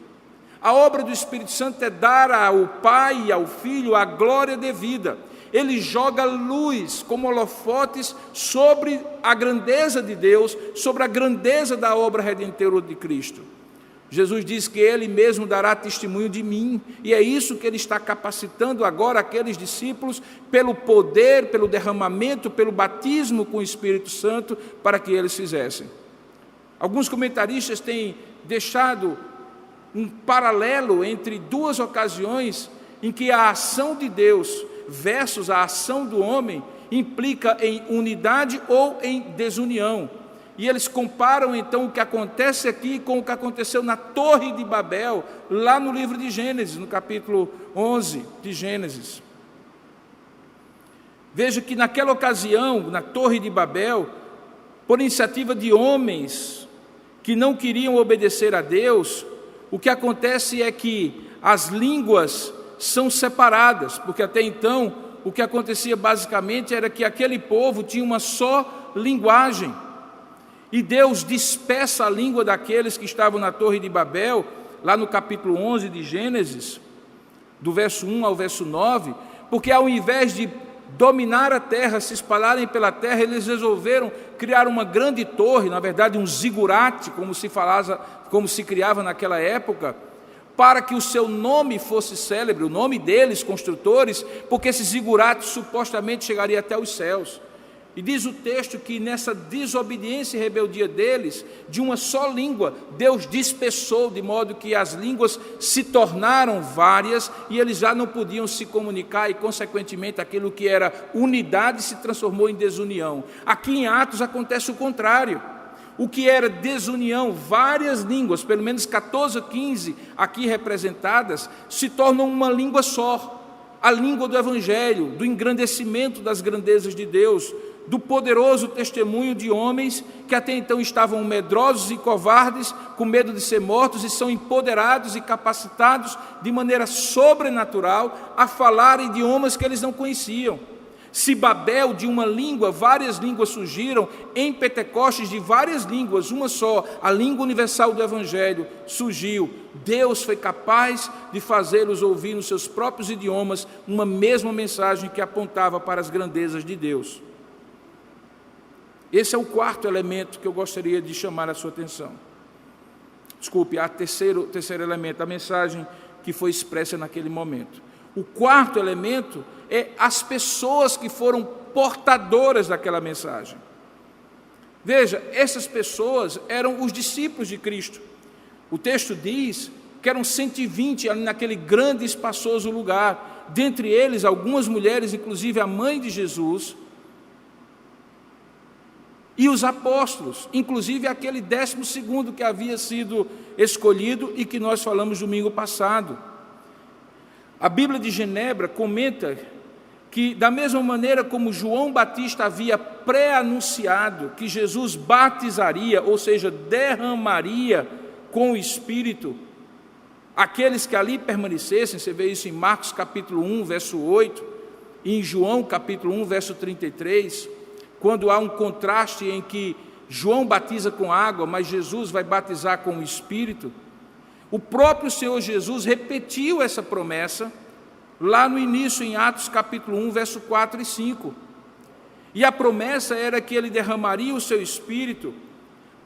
A obra do Espírito Santo é dar ao Pai e ao Filho a glória devida. Ele joga luz como holofotes sobre a grandeza de Deus, sobre a grandeza da obra redentora de Cristo. Jesus diz que Ele mesmo dará testemunho de mim, e é isso que Ele está capacitando agora aqueles discípulos, pelo poder, pelo derramamento, pelo batismo com o Espírito Santo, para que eles fizessem. Alguns comentaristas têm deixado um paralelo entre duas ocasiões em que a ação de Deus versus a ação do homem implica em unidade ou em desunião. E eles comparam então o que acontece aqui com o que aconteceu na Torre de Babel, lá no livro de Gênesis, no capítulo 11 de Gênesis. Veja que naquela ocasião, na Torre de Babel, por iniciativa de homens que não queriam obedecer a Deus, o que acontece é que as línguas são separadas, porque até então o que acontecia basicamente era que aquele povo tinha uma só linguagem, e Deus dispersa a língua daqueles que estavam na Torre de Babel, lá no capítulo 11 de Gênesis, do verso 1 ao verso 9, porque ao invés de dominar a terra, se espalharem pela terra, eles resolveram criar uma grande torre, na verdade um zigurate, como se criava naquela época, para que o seu nome fosse célebre, o nome deles, construtores, porque esse zigurate supostamente chegaria até os céus. E diz o texto que nessa desobediência e rebeldia deles, de uma só língua, Deus dispersou, de modo que as línguas se tornaram várias e eles já não podiam se comunicar e, consequentemente, aquilo que era unidade se transformou em desunião. Aqui em Atos acontece o contrário. O que era desunião, várias línguas, pelo menos 14 ou 15 aqui representadas, se tornam uma língua só. A língua do Evangelho, do engrandecimento das grandezas de Deus, do poderoso testemunho de homens que até então estavam medrosos e covardes, com medo de ser mortos, e são empoderados e capacitados de maneira sobrenatural a falar idiomas que eles não conheciam. Se Babel, de uma língua, várias línguas surgiram, em Pentecostes, de várias línguas, uma só, a língua universal do Evangelho, surgiu. Deus foi capaz de fazê-los ouvir nos seus próprios idiomas uma mesma mensagem que apontava para as grandezas de Deus. Esse é o quarto elemento que eu gostaria de chamar a sua atenção. Desculpe, o terceiro elemento, a mensagem que foi expressa naquele momento. O quarto elemento é as pessoas que foram portadoras daquela mensagem. Veja, essas pessoas eram os discípulos de Cristo. O texto diz que eram 120 ali naquele grande e espaçoso lugar. Dentre eles, algumas mulheres, inclusive a mãe de Jesus, e os apóstolos, inclusive aquele 12º que havia sido escolhido e que nós falamos domingo passado. A Bíblia de Genebra comenta que, da mesma maneira como João Batista havia pré-anunciado que Jesus batizaria, ou seja, derramaria com o Espírito aqueles que ali permanecessem, você vê isso em Marcos capítulo 1, verso 8, e em João capítulo 1, verso 33, quando há um contraste em que João batiza com água, mas Jesus vai batizar com o Espírito. O próprio Senhor Jesus repetiu essa promessa lá no início, em Atos capítulo 1, verso 4 e 5. E a promessa era que ele derramaria o seu Espírito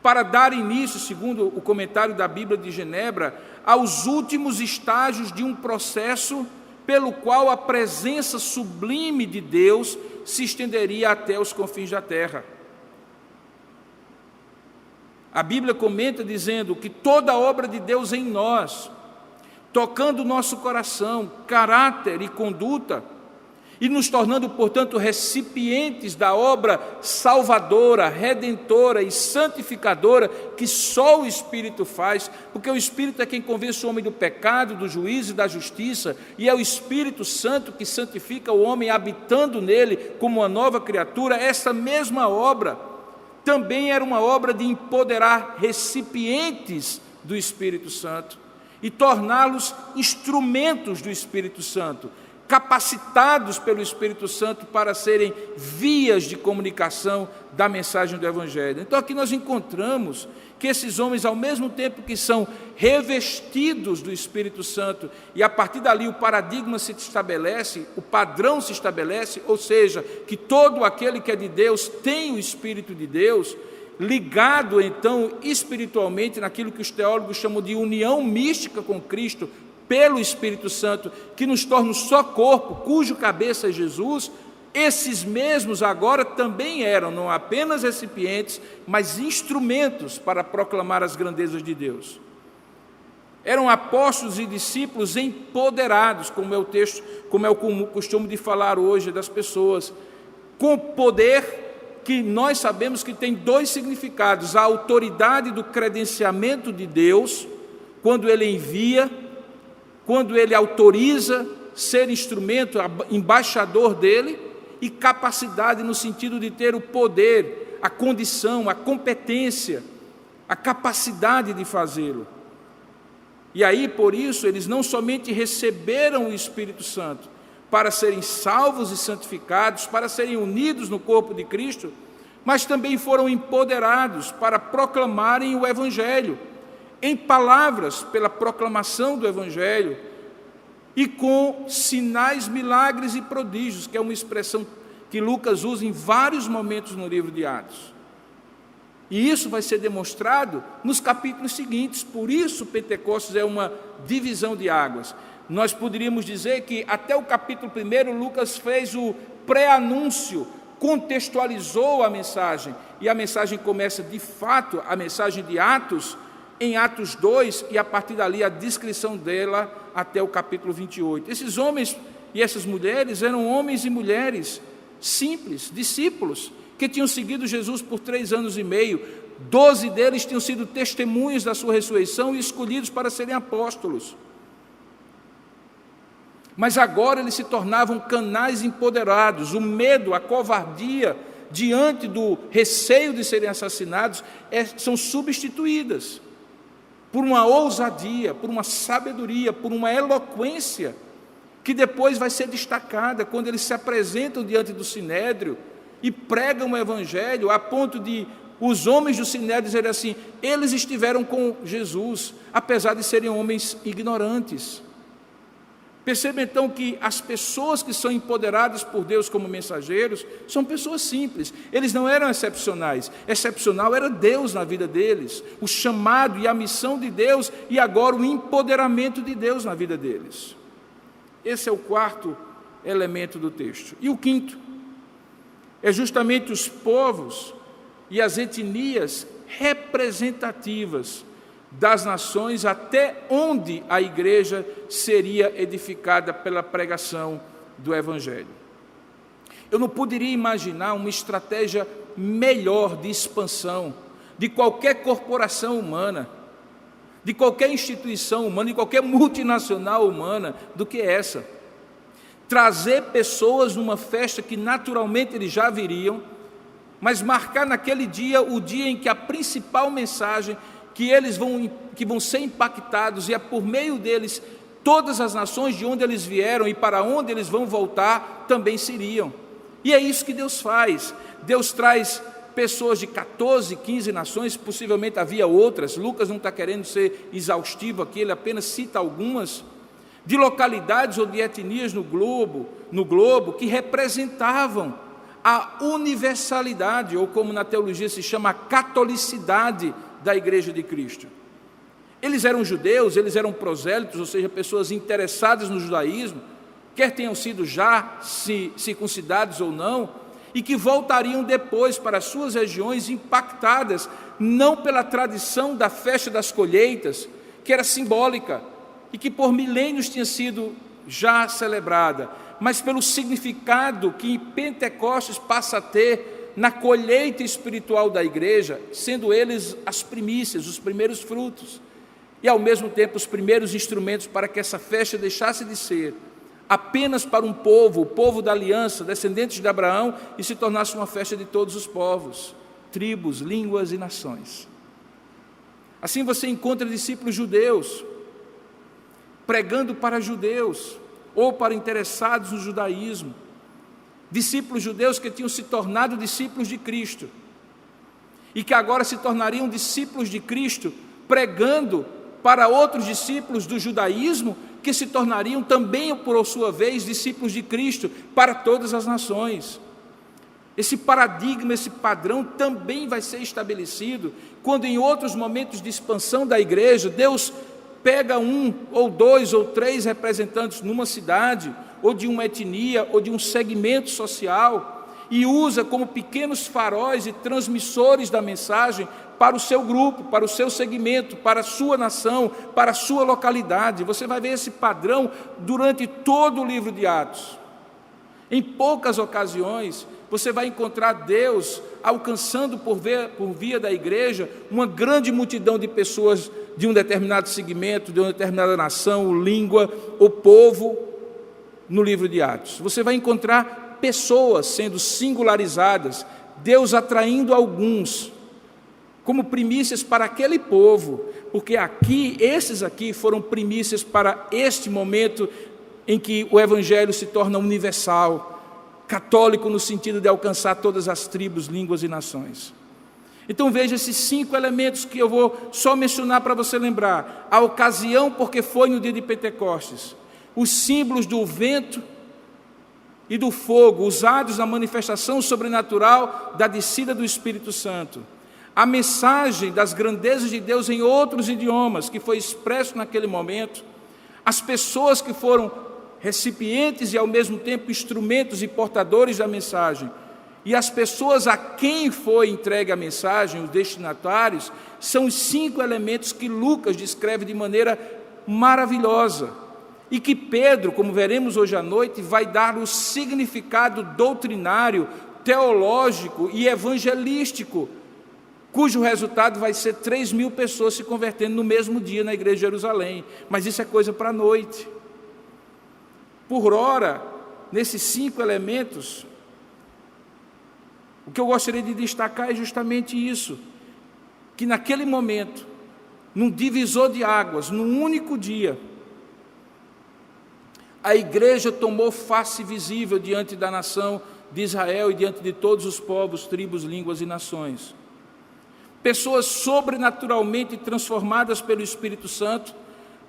para dar início, segundo o comentário da Bíblia de Genebra, aos últimos estágios de um processo pelo qual a presença sublime de Deus se estenderia até os confins da terra. A Bíblia comenta dizendo que toda a obra de Deus em nós, tocando o nosso coração, caráter e conduta, e nos tornando, portanto, recipientes da obra salvadora, redentora e santificadora que só o Espírito faz, porque o Espírito é quem convence o homem do pecado, do juízo e da justiça, e é o Espírito Santo que santifica o homem habitando nele como uma nova criatura. Essa mesma obra também era uma obra de empoderar recipientes do Espírito Santo e torná-los instrumentos do Espírito Santo, capacitados pelo Espírito Santo para serem vias de comunicação da mensagem do Evangelho. Então aqui nós encontramos que esses homens, ao mesmo tempo que são revestidos do Espírito Santo, e a partir dali o paradigma se estabelece, o padrão se estabelece, ou seja, que todo aquele que é de Deus tem o Espírito de Deus, ligado então espiritualmente naquilo que os teólogos chamam de união mística com Cristo, pelo Espírito Santo, que nos torna um só corpo, cujo cabeça é Jesus. Esses mesmos agora também eram não apenas recipientes, mas instrumentos para proclamar as grandezas de Deus. Eram apóstolos e discípulos empoderados, como é o texto, como é o costume de falar hoje das pessoas, com poder que nós sabemos que tem dois significados: a autoridade do credenciamento de Deus, quando Ele envia, quando Ele autoriza ser instrumento, embaixador dEle, e capacidade no sentido de ter o poder, a condição, a competência, a capacidade de fazê-lo. E aí, por isso, eles não somente receberam o Espírito Santo para serem salvos e santificados, para serem unidos no corpo de Cristo, mas também foram empoderados para proclamarem o Evangelho, em palavras, pela proclamação do Evangelho, e com sinais, milagres e prodígios, que é uma expressão que Lucas usa em vários momentos no livro de Atos. E isso vai ser demonstrado nos capítulos seguintes. Por isso Pentecostes é uma divisão de águas. Nós poderíamos dizer que até o capítulo 1 Lucas fez o pré-anúncio contextualizou a mensagem, e a mensagem começa de fato, a mensagem de Atos, em Atos 2, e a partir dali a descrição dela até o capítulo 28. Esses homens e essas mulheres eram homens e mulheres simples, discípulos, que tinham seguido Jesus por 3 anos e meio. 12 deles tinham sido testemunhas da sua ressurreição e escolhidos para serem apóstolos. Mas agora eles se tornavam canais empoderados. O medo, a covardia diante do receio de serem assassinados são substituídas por uma ousadia, por uma sabedoria, por uma eloquência que depois vai ser destacada quando eles se apresentam diante do Sinédrio e pregam o Evangelho, a ponto de os homens do Sinédrio dizerem assim: eles estiveram com Jesus, apesar de serem homens ignorantes. Perceba então que as pessoas que são empoderadas por Deus como mensageiros são pessoas simples. Eles não eram excepcionais. Excepcional era Deus na vida deles, o chamado e a missão de Deus, e agora o empoderamento de Deus na vida deles. Esse é o quarto elemento do texto. E o quinto é justamente os povos e as etnias representativas das nações até onde a igreja seria edificada pela pregação do Evangelho. Eu não poderia imaginar uma estratégia melhor de expansão de qualquer corporação humana, de qualquer instituição humana, de qualquer multinacional humana, do que essa. Trazer pessoas numa festa que naturalmente eles já viriam, mas marcar naquele dia o dia em que a principal mensagem que vão ser impactados, e é por meio deles todas as nações de onde eles vieram e para onde eles vão voltar também seriam. E é isso que Deus faz. Deus traz pessoas de 14, 15 nações, possivelmente havia outras. Lucas não está querendo ser exaustivo aqui, ele apenas cita algumas, de localidades ou de etnias no globo que representavam a universalidade, ou como na teologia se chama, a catolicidade da Igreja de Cristo. Eles eram judeus, eles eram prosélitos, ou seja, pessoas interessadas no judaísmo, quer tenham sido já circuncidados ou não, e que voltariam depois para as suas regiões impactadas, não pela tradição da festa das colheitas, que era simbólica, e que por milênios tinha sido já celebrada, mas pelo significado que Pentecostes passa a ter na colheita espiritual da igreja, sendo eles as primícias, os primeiros frutos, e ao mesmo tempo os primeiros instrumentos para que essa festa deixasse de ser apenas para um povo, o povo da aliança, descendentes de Abraão, e se tornasse uma festa de todos os povos, tribos, línguas e nações. Assim você encontra discípulos judeus pregando para judeus ou para interessados no judaísmo, discípulos judeus que tinham se tornado discípulos de Cristo e que agora se tornariam discípulos de Cristo, pregando para outros discípulos do judaísmo, que se tornariam também, por sua vez, discípulos de Cristo para todas as nações. Esse paradigma, esse padrão também vai ser estabelecido quando em outros momentos de expansão da igreja, Deus pega 1 ou 2 ou 3 representantes numa cidade, ou de uma etnia, ou de um segmento social, e usa como pequenos faróis e transmissores da mensagem para o seu grupo, para o seu segmento, para a sua nação, para a sua localidade. Você vai ver esse padrão durante todo o livro de Atos. Em poucas ocasiões, você vai encontrar Deus alcançando por via da igreja uma grande multidão de pessoas de um determinado segmento, de uma determinada nação, língua ou povo, no livro de Atos. Você vai encontrar pessoas sendo singularizadas, Deus atraindo alguns como primícias para aquele povo, porque esses aqui foram primícias para este momento em que o Evangelho se torna universal, católico no sentido de alcançar todas as tribos, línguas e nações. Então veja esses 5 elementos que eu vou só mencionar para você lembrar. A ocasião porque foi no dia de Pentecostes, os símbolos do vento e do fogo usados na manifestação sobrenatural da descida do Espírito Santo, a mensagem das grandezas de Deus em outros idiomas que foi expresso naquele momento, as pessoas que foram recipientes e ao mesmo tempo instrumentos e portadores da mensagem, e as pessoas a quem foi entregue a mensagem, os destinatários, são os 5 elementos que Lucas descreve de maneira maravilhosa, e que Pedro, como veremos hoje à noite, vai dar o significado doutrinário, teológico e evangelístico, cujo resultado vai ser 3.000 pessoas se convertendo no mesmo dia na igreja de Jerusalém. Mas isso é coisa para a noite. Por ora, nesses 5 elementos, o que eu gostaria de destacar é justamente isso, que naquele momento, num divisor de águas, num único dia, a igreja tomou face visível diante da nação de Israel e diante de todos os povos, tribos, línguas e nações. Pessoas sobrenaturalmente transformadas pelo Espírito Santo,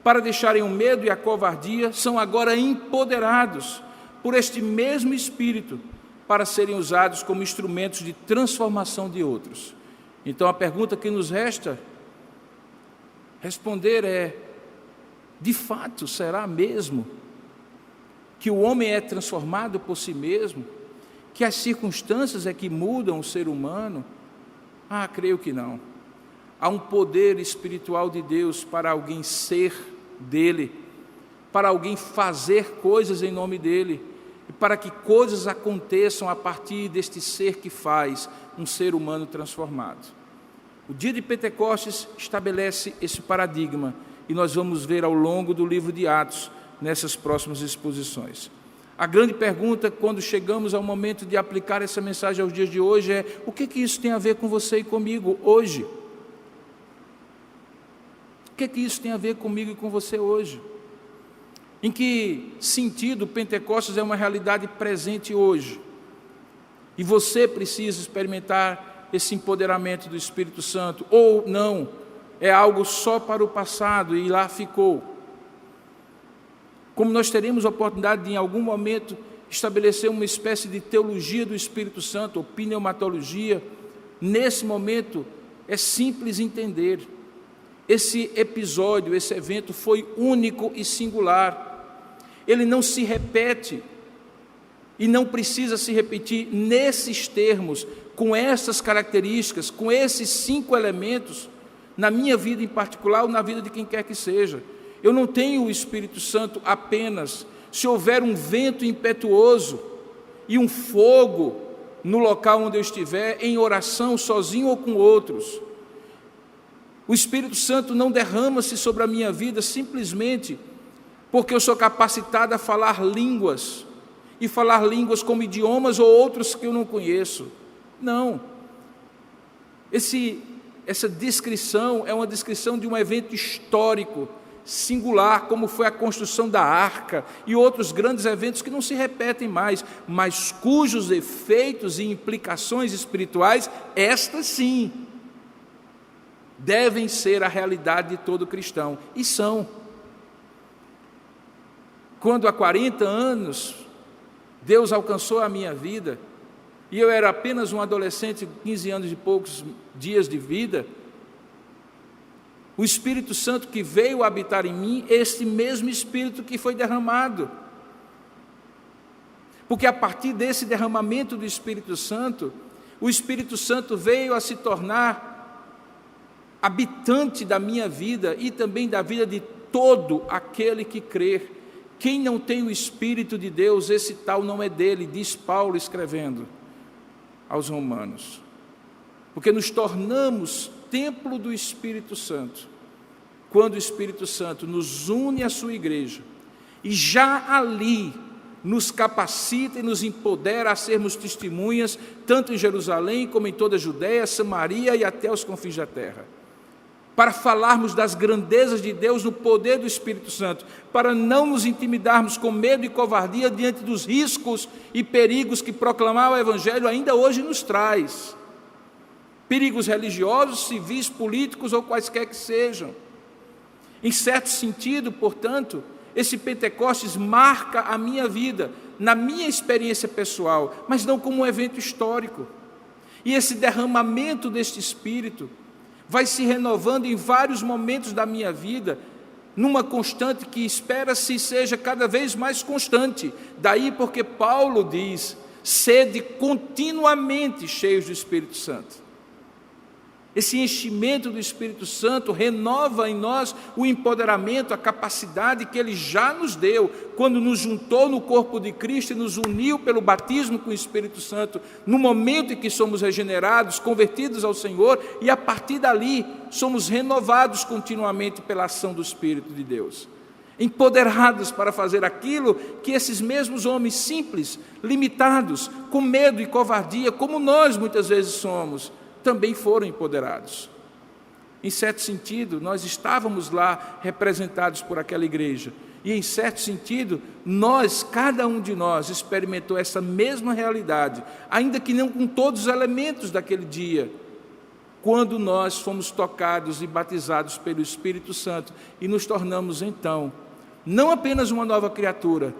para deixarem o medo e a covardia, são agora empoderados por este mesmo Espírito, para serem usados como instrumentos de transformação de outros. Então a pergunta que nos resta responder é: de fato, será mesmo que o homem é transformado por si mesmo? Que as circunstâncias é que mudam o ser humano? Creio que não. Há um poder espiritual de Deus para alguém ser dele, para alguém fazer coisas em nome dele, e para que coisas aconteçam a partir deste ser que faz um ser humano transformado. O dia de Pentecostes estabelece esse paradigma, e nós vamos ver ao longo do livro de Atos, nessas próximas exposições. A grande pergunta, quando chegamos ao momento de aplicar essa mensagem aos dias de hoje, é: o que isso tem a ver com você e comigo hoje? O que isso tem a ver comigo e com você hoje? Em que sentido Pentecostes é uma realidade presente hoje? E você precisa experimentar esse empoderamento do Espírito Santo, ou não, é algo só para o passado e lá ficou. Como nós teremos a oportunidade de, em algum momento, estabelecer uma espécie de teologia do Espírito Santo, ou pneumatologia, nesse momento é simples entender. Esse episódio, esse evento foi único e singular. Ele não se repete e não precisa se repetir nesses termos, com essas características, com esses 5 elementos, na minha vida em particular ou na vida de quem quer que seja. Eu não tenho o Espírito Santo apenas se houver um vento impetuoso e um fogo no local onde eu estiver, em oração, sozinho ou com outros. O Espírito Santo não derrama-se sobre a minha vida simplesmente porque eu sou capacitado a falar línguas, e falar línguas como idiomas ou outros que eu não conheço. Não. Essa descrição é uma descrição de um evento histórico, singular, como foi a construção da arca e outros grandes eventos que não se repetem mais, mas cujos efeitos e implicações espirituais, estas sim, devem ser a realidade de todo cristão, e são. Quando há 40 anos Deus alcançou a minha vida, e eu era apenas um adolescente, 15 anos e poucos dias de vida, o Espírito Santo que veio habitar em mim, este mesmo Espírito que foi derramado. Porque a partir desse derramamento do Espírito Santo, o Espírito Santo veio a se tornar habitante da minha vida e também da vida de todo aquele que crer. Quem não tem o Espírito de Deus, esse tal não é dele, diz Paulo escrevendo aos Romanos. Porque nos tornamos templo do Espírito Santo, quando o Espírito Santo nos une à sua igreja, e já ali nos capacita e nos empodera a sermos testemunhas, tanto em Jerusalém como em toda a Judeia, Samaria e até os confins da terra, para falarmos das grandezas de Deus no poder do Espírito Santo, para não nos intimidarmos com medo e covardia diante dos riscos e perigos que proclamar o Evangelho ainda hoje nos traz. Perigos religiosos, civis, políticos ou quaisquer que sejam. Em certo sentido, portanto, esse Pentecostes marca a minha vida, na minha experiência pessoal, mas não como um evento histórico. E esse derramamento deste Espírito vai se renovando em vários momentos da minha vida, numa constante que espera-se seja cada vez mais constante. Daí porque Paulo diz: sede continuamente cheios do Espírito Santo. Esse enchimento do Espírito Santo renova em nós o empoderamento, a capacidade que Ele já nos deu, quando nos juntou no corpo de Cristo e nos uniu pelo batismo com o Espírito Santo, no momento em que somos regenerados, convertidos ao Senhor, e a partir dali somos renovados continuamente pela ação do Espírito de Deus. Empoderados para fazer aquilo que esses mesmos homens simples, limitados, com medo e covardia, como nós muitas vezes somos, também foram empoderados. Em certo sentido, nós estávamos lá representados por aquela igreja, e em certo sentido, cada um de nós experimentou essa mesma realidade, ainda que não com todos os elementos daquele dia, quando nós fomos tocados e batizados pelo Espírito Santo e nos tornamos então, não apenas uma nova criatura,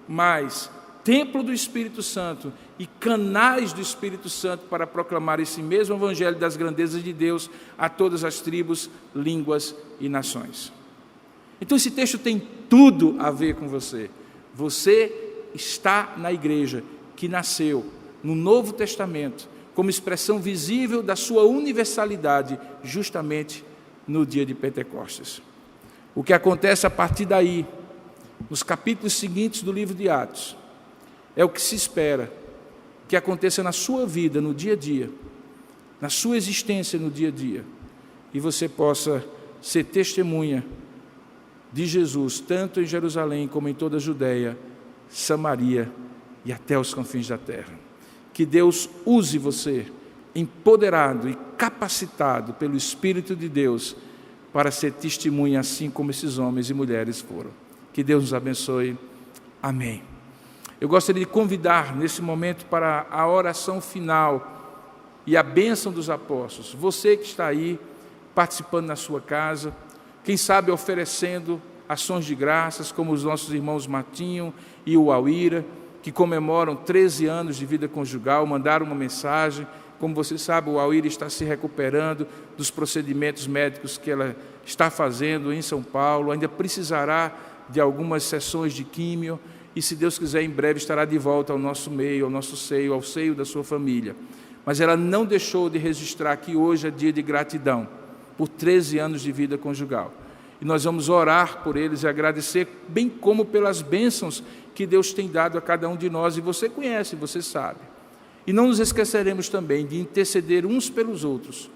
mas templo do Espírito Santo e canais do Espírito Santo para proclamar esse mesmo evangelho das grandezas de Deus a todas as tribos, línguas e nações. Então esse texto tem tudo a ver com você. Você está na igreja que nasceu no Novo Testamento como expressão visível da sua universalidade justamente no dia de Pentecostes. O que acontece a partir daí, nos capítulos seguintes do livro de Atos, é o que se espera que aconteça na sua vida, no dia a dia, na sua existência no dia a dia, e você possa ser testemunha de Jesus, tanto em Jerusalém como em toda a Judéia, Samaria e até os confins da terra. Que Deus use você, empoderado e capacitado pelo Espírito de Deus, para ser testemunha assim como esses homens e mulheres foram. Que Deus nos abençoe. Amém. Eu gostaria de convidar nesse momento para a oração final e a bênção dos apóstolos. Você que está aí participando na sua casa, quem sabe oferecendo ações de graças, como os nossos irmãos Martinho e o Auíra, que comemoram 13 anos de vida conjugal, mandaram uma mensagem. Como você sabe, o Auíra está se recuperando dos procedimentos médicos que ela está fazendo em São Paulo, ainda precisará de algumas sessões de químio, e se Deus quiser, em breve estará de volta ao nosso meio, ao nosso seio, ao seio da sua família. Mas ela não deixou de registrar que hoje é dia de gratidão por 13 anos de vida conjugal. E nós vamos orar por eles e agradecer, bem como pelas bênçãos que Deus tem dado a cada um de nós, e você conhece, você sabe. E não nos esqueceremos também de interceder uns pelos outros,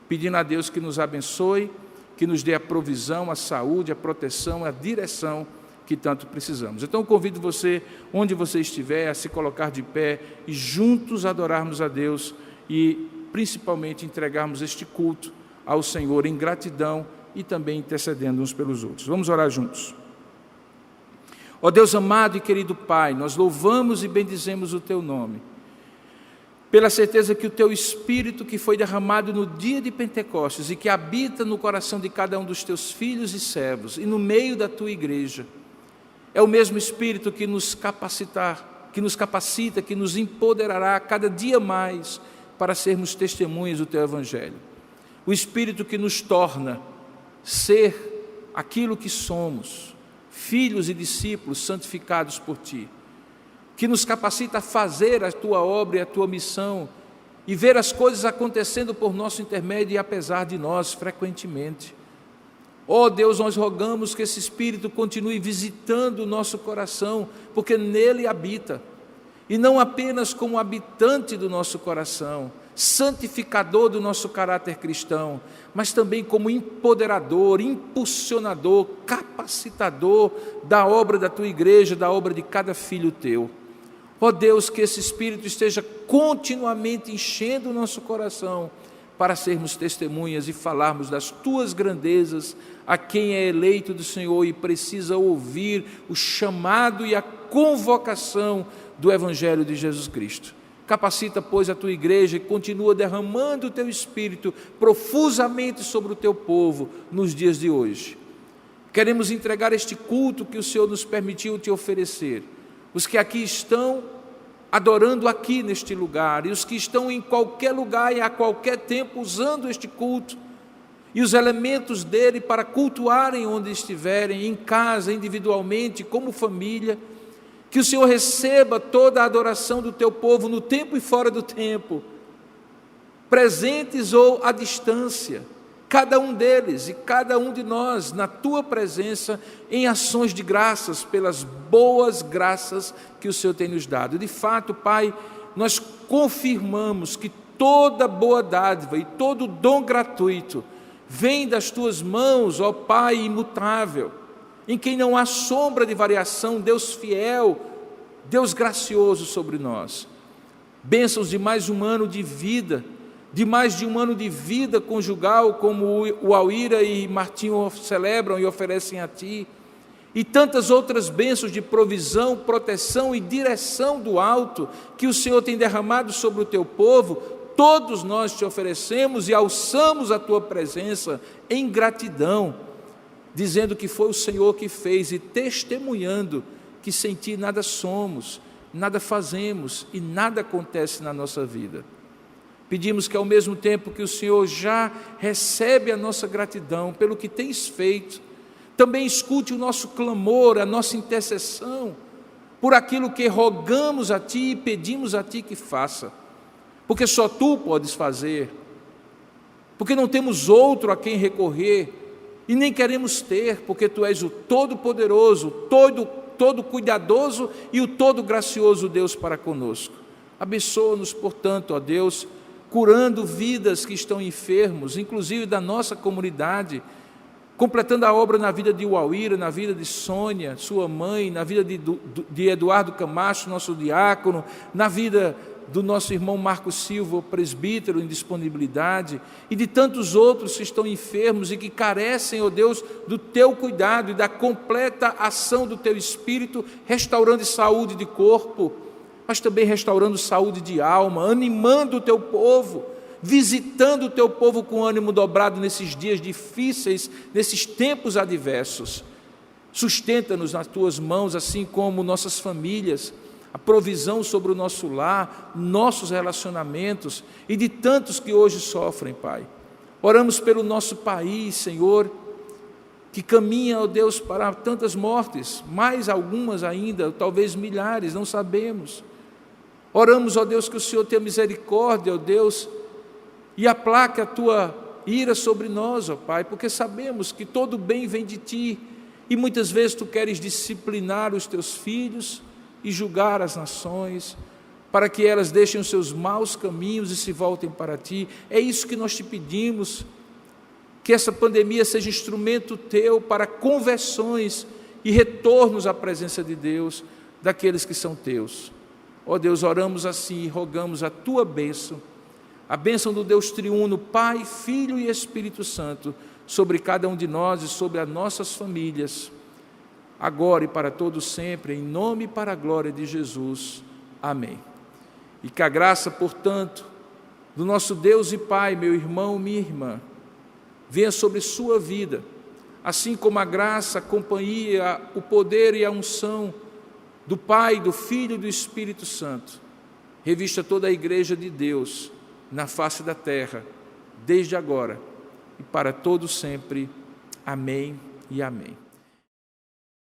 pedindo a Deus que nos abençoe, que nos dê a provisão, a saúde, a proteção, a direção que tanto precisamos. Então, convido você, onde você estiver, a se colocar de pé e juntos adorarmos a Deus e, principalmente, entregarmos este culto ao Senhor em gratidão e também intercedendo uns pelos outros. Vamos orar juntos. Ó Deus amado e querido Pai, nós louvamos e bendizemos o Teu nome, pela certeza que o Teu Espírito, que foi derramado no dia de Pentecostes e que habita no coração de cada um dos Teus filhos e servos e no meio da Tua igreja, é o mesmo Espírito que nos capacita, que nos empoderará cada dia mais para sermos testemunhas do Teu Evangelho. O Espírito que nos torna ser aquilo que somos, filhos e discípulos santificados por Ti, que nos capacita a fazer a Tua obra e a Tua missão e ver as coisas acontecendo por nosso intermédio e apesar de nós frequentemente. Ó Deus, nós rogamos que esse Espírito continue visitando o nosso coração, porque nele habita, e não apenas como habitante do nosso coração, santificador do nosso caráter cristão, mas também como empoderador, impulsionador, capacitador da obra da Tua igreja, da obra de cada filho Teu. Ó Deus, que esse Espírito esteja continuamente enchendo o nosso coração, para sermos testemunhas e falarmos das Tuas grandezas a quem é eleito do Senhor e precisa ouvir o chamado e a convocação do Evangelho de Jesus Cristo. Capacita, pois, a Tua igreja e continua derramando o Teu Espírito profusamente sobre o Teu povo nos dias de hoje. Queremos entregar este culto que o Senhor nos permitiu Te oferecer. Os que aqui estão adorando aqui neste lugar, e os que estão em qualquer lugar e a qualquer tempo usando este culto, e os elementos dele para cultuarem onde estiverem, em casa, individualmente, como família, Que o Senhor receba toda a adoração do teu povo no tempo e fora do tempo, presentes ou à distância, cada um deles e cada um de nós na tua presença, em ações de graças pelas boas graças que o Senhor tem nos dado. De fato, Pai, nós confirmamos que toda boa dádiva e todo dom gratuito vem das tuas mãos, ó Pai imutável, em quem não há sombra de variação, Deus fiel, Deus gracioso sobre nós. Bênçãos de mais um ano de vida, de mais de um ano de vida conjugal, como o Alíra e Martinho celebram e oferecem a Ti, e tantas outras bênçãos de provisão, proteção e direção do alto, que o Senhor tem derramado sobre o Teu povo. Todos nós Te oferecemos e alçamos a Tua presença em gratidão, dizendo que foi o Senhor que fez e testemunhando que sem Ti nada somos, nada fazemos e nada acontece na nossa vida. Pedimos que ao mesmo tempo que o Senhor já recebe a nossa gratidão pelo que tens feito, também escute o nosso clamor, a nossa intercessão, por aquilo que rogamos a Ti e pedimos a Ti que faça, porque só Tu podes fazer, porque não temos outro a quem recorrer, e nem queremos ter, porque Tu és o Todo-Poderoso, todo cuidadoso e o todo gracioso Deus para conosco. Abençoa-nos, portanto, ó Deus, curando vidas que estão enfermos, inclusive da nossa comunidade, completando a obra na vida de Uauíra, na vida de Sônia, sua mãe, na vida de Eduardo Camacho, nosso diácono, na vida do nosso irmão Marcos Silva, presbítero em disponibilidade, e de tantos outros que estão enfermos e que carecem, ó Deus, do Teu cuidado e da completa ação do Teu Espírito, restaurando saúde de corpo, mas também restaurando saúde de alma, animando o Teu povo, visitando o Teu povo com ânimo dobrado nesses dias difíceis, nesses tempos adversos. Sustenta-nos nas Tuas mãos, assim como nossas famílias, a provisão sobre o nosso lar, nossos relacionamentos e de tantos que hoje sofrem, Pai. Oramos pelo nosso país, Senhor, que caminha, ó Deus, para tantas mortes, mais algumas ainda, talvez milhares, não sabemos. Oramos, ó Deus, que o Senhor tenha misericórdia, ó Deus, e aplaque a Tua ira sobre nós, ó Pai, porque sabemos que todo bem vem de Ti, e muitas vezes Tu queres disciplinar os Teus filhos e julgar as nações, para que elas deixem os seus maus caminhos e se voltem para Ti. É isso que nós Te pedimos, que essa pandemia seja instrumento Teu para conversões e retornos à presença de Deus, daqueles que são Teus. Ó Deus, oramos assim e rogamos a Tua bênção, a bênção do Deus triuno, Pai, Filho e Espírito Santo, sobre cada um de nós e sobre as nossas famílias, agora e para todos sempre, em nome e para a glória de Jesus. Amém. E que a graça, portanto, do nosso Deus e Pai, meu irmão, minha irmã, venha sobre sua vida, assim como a graça, a companhia, o poder e a unção do Pai, do Filho e do Espírito Santo, revista toda a igreja de Deus na face da terra, desde agora e para todos sempre. Amém e amém.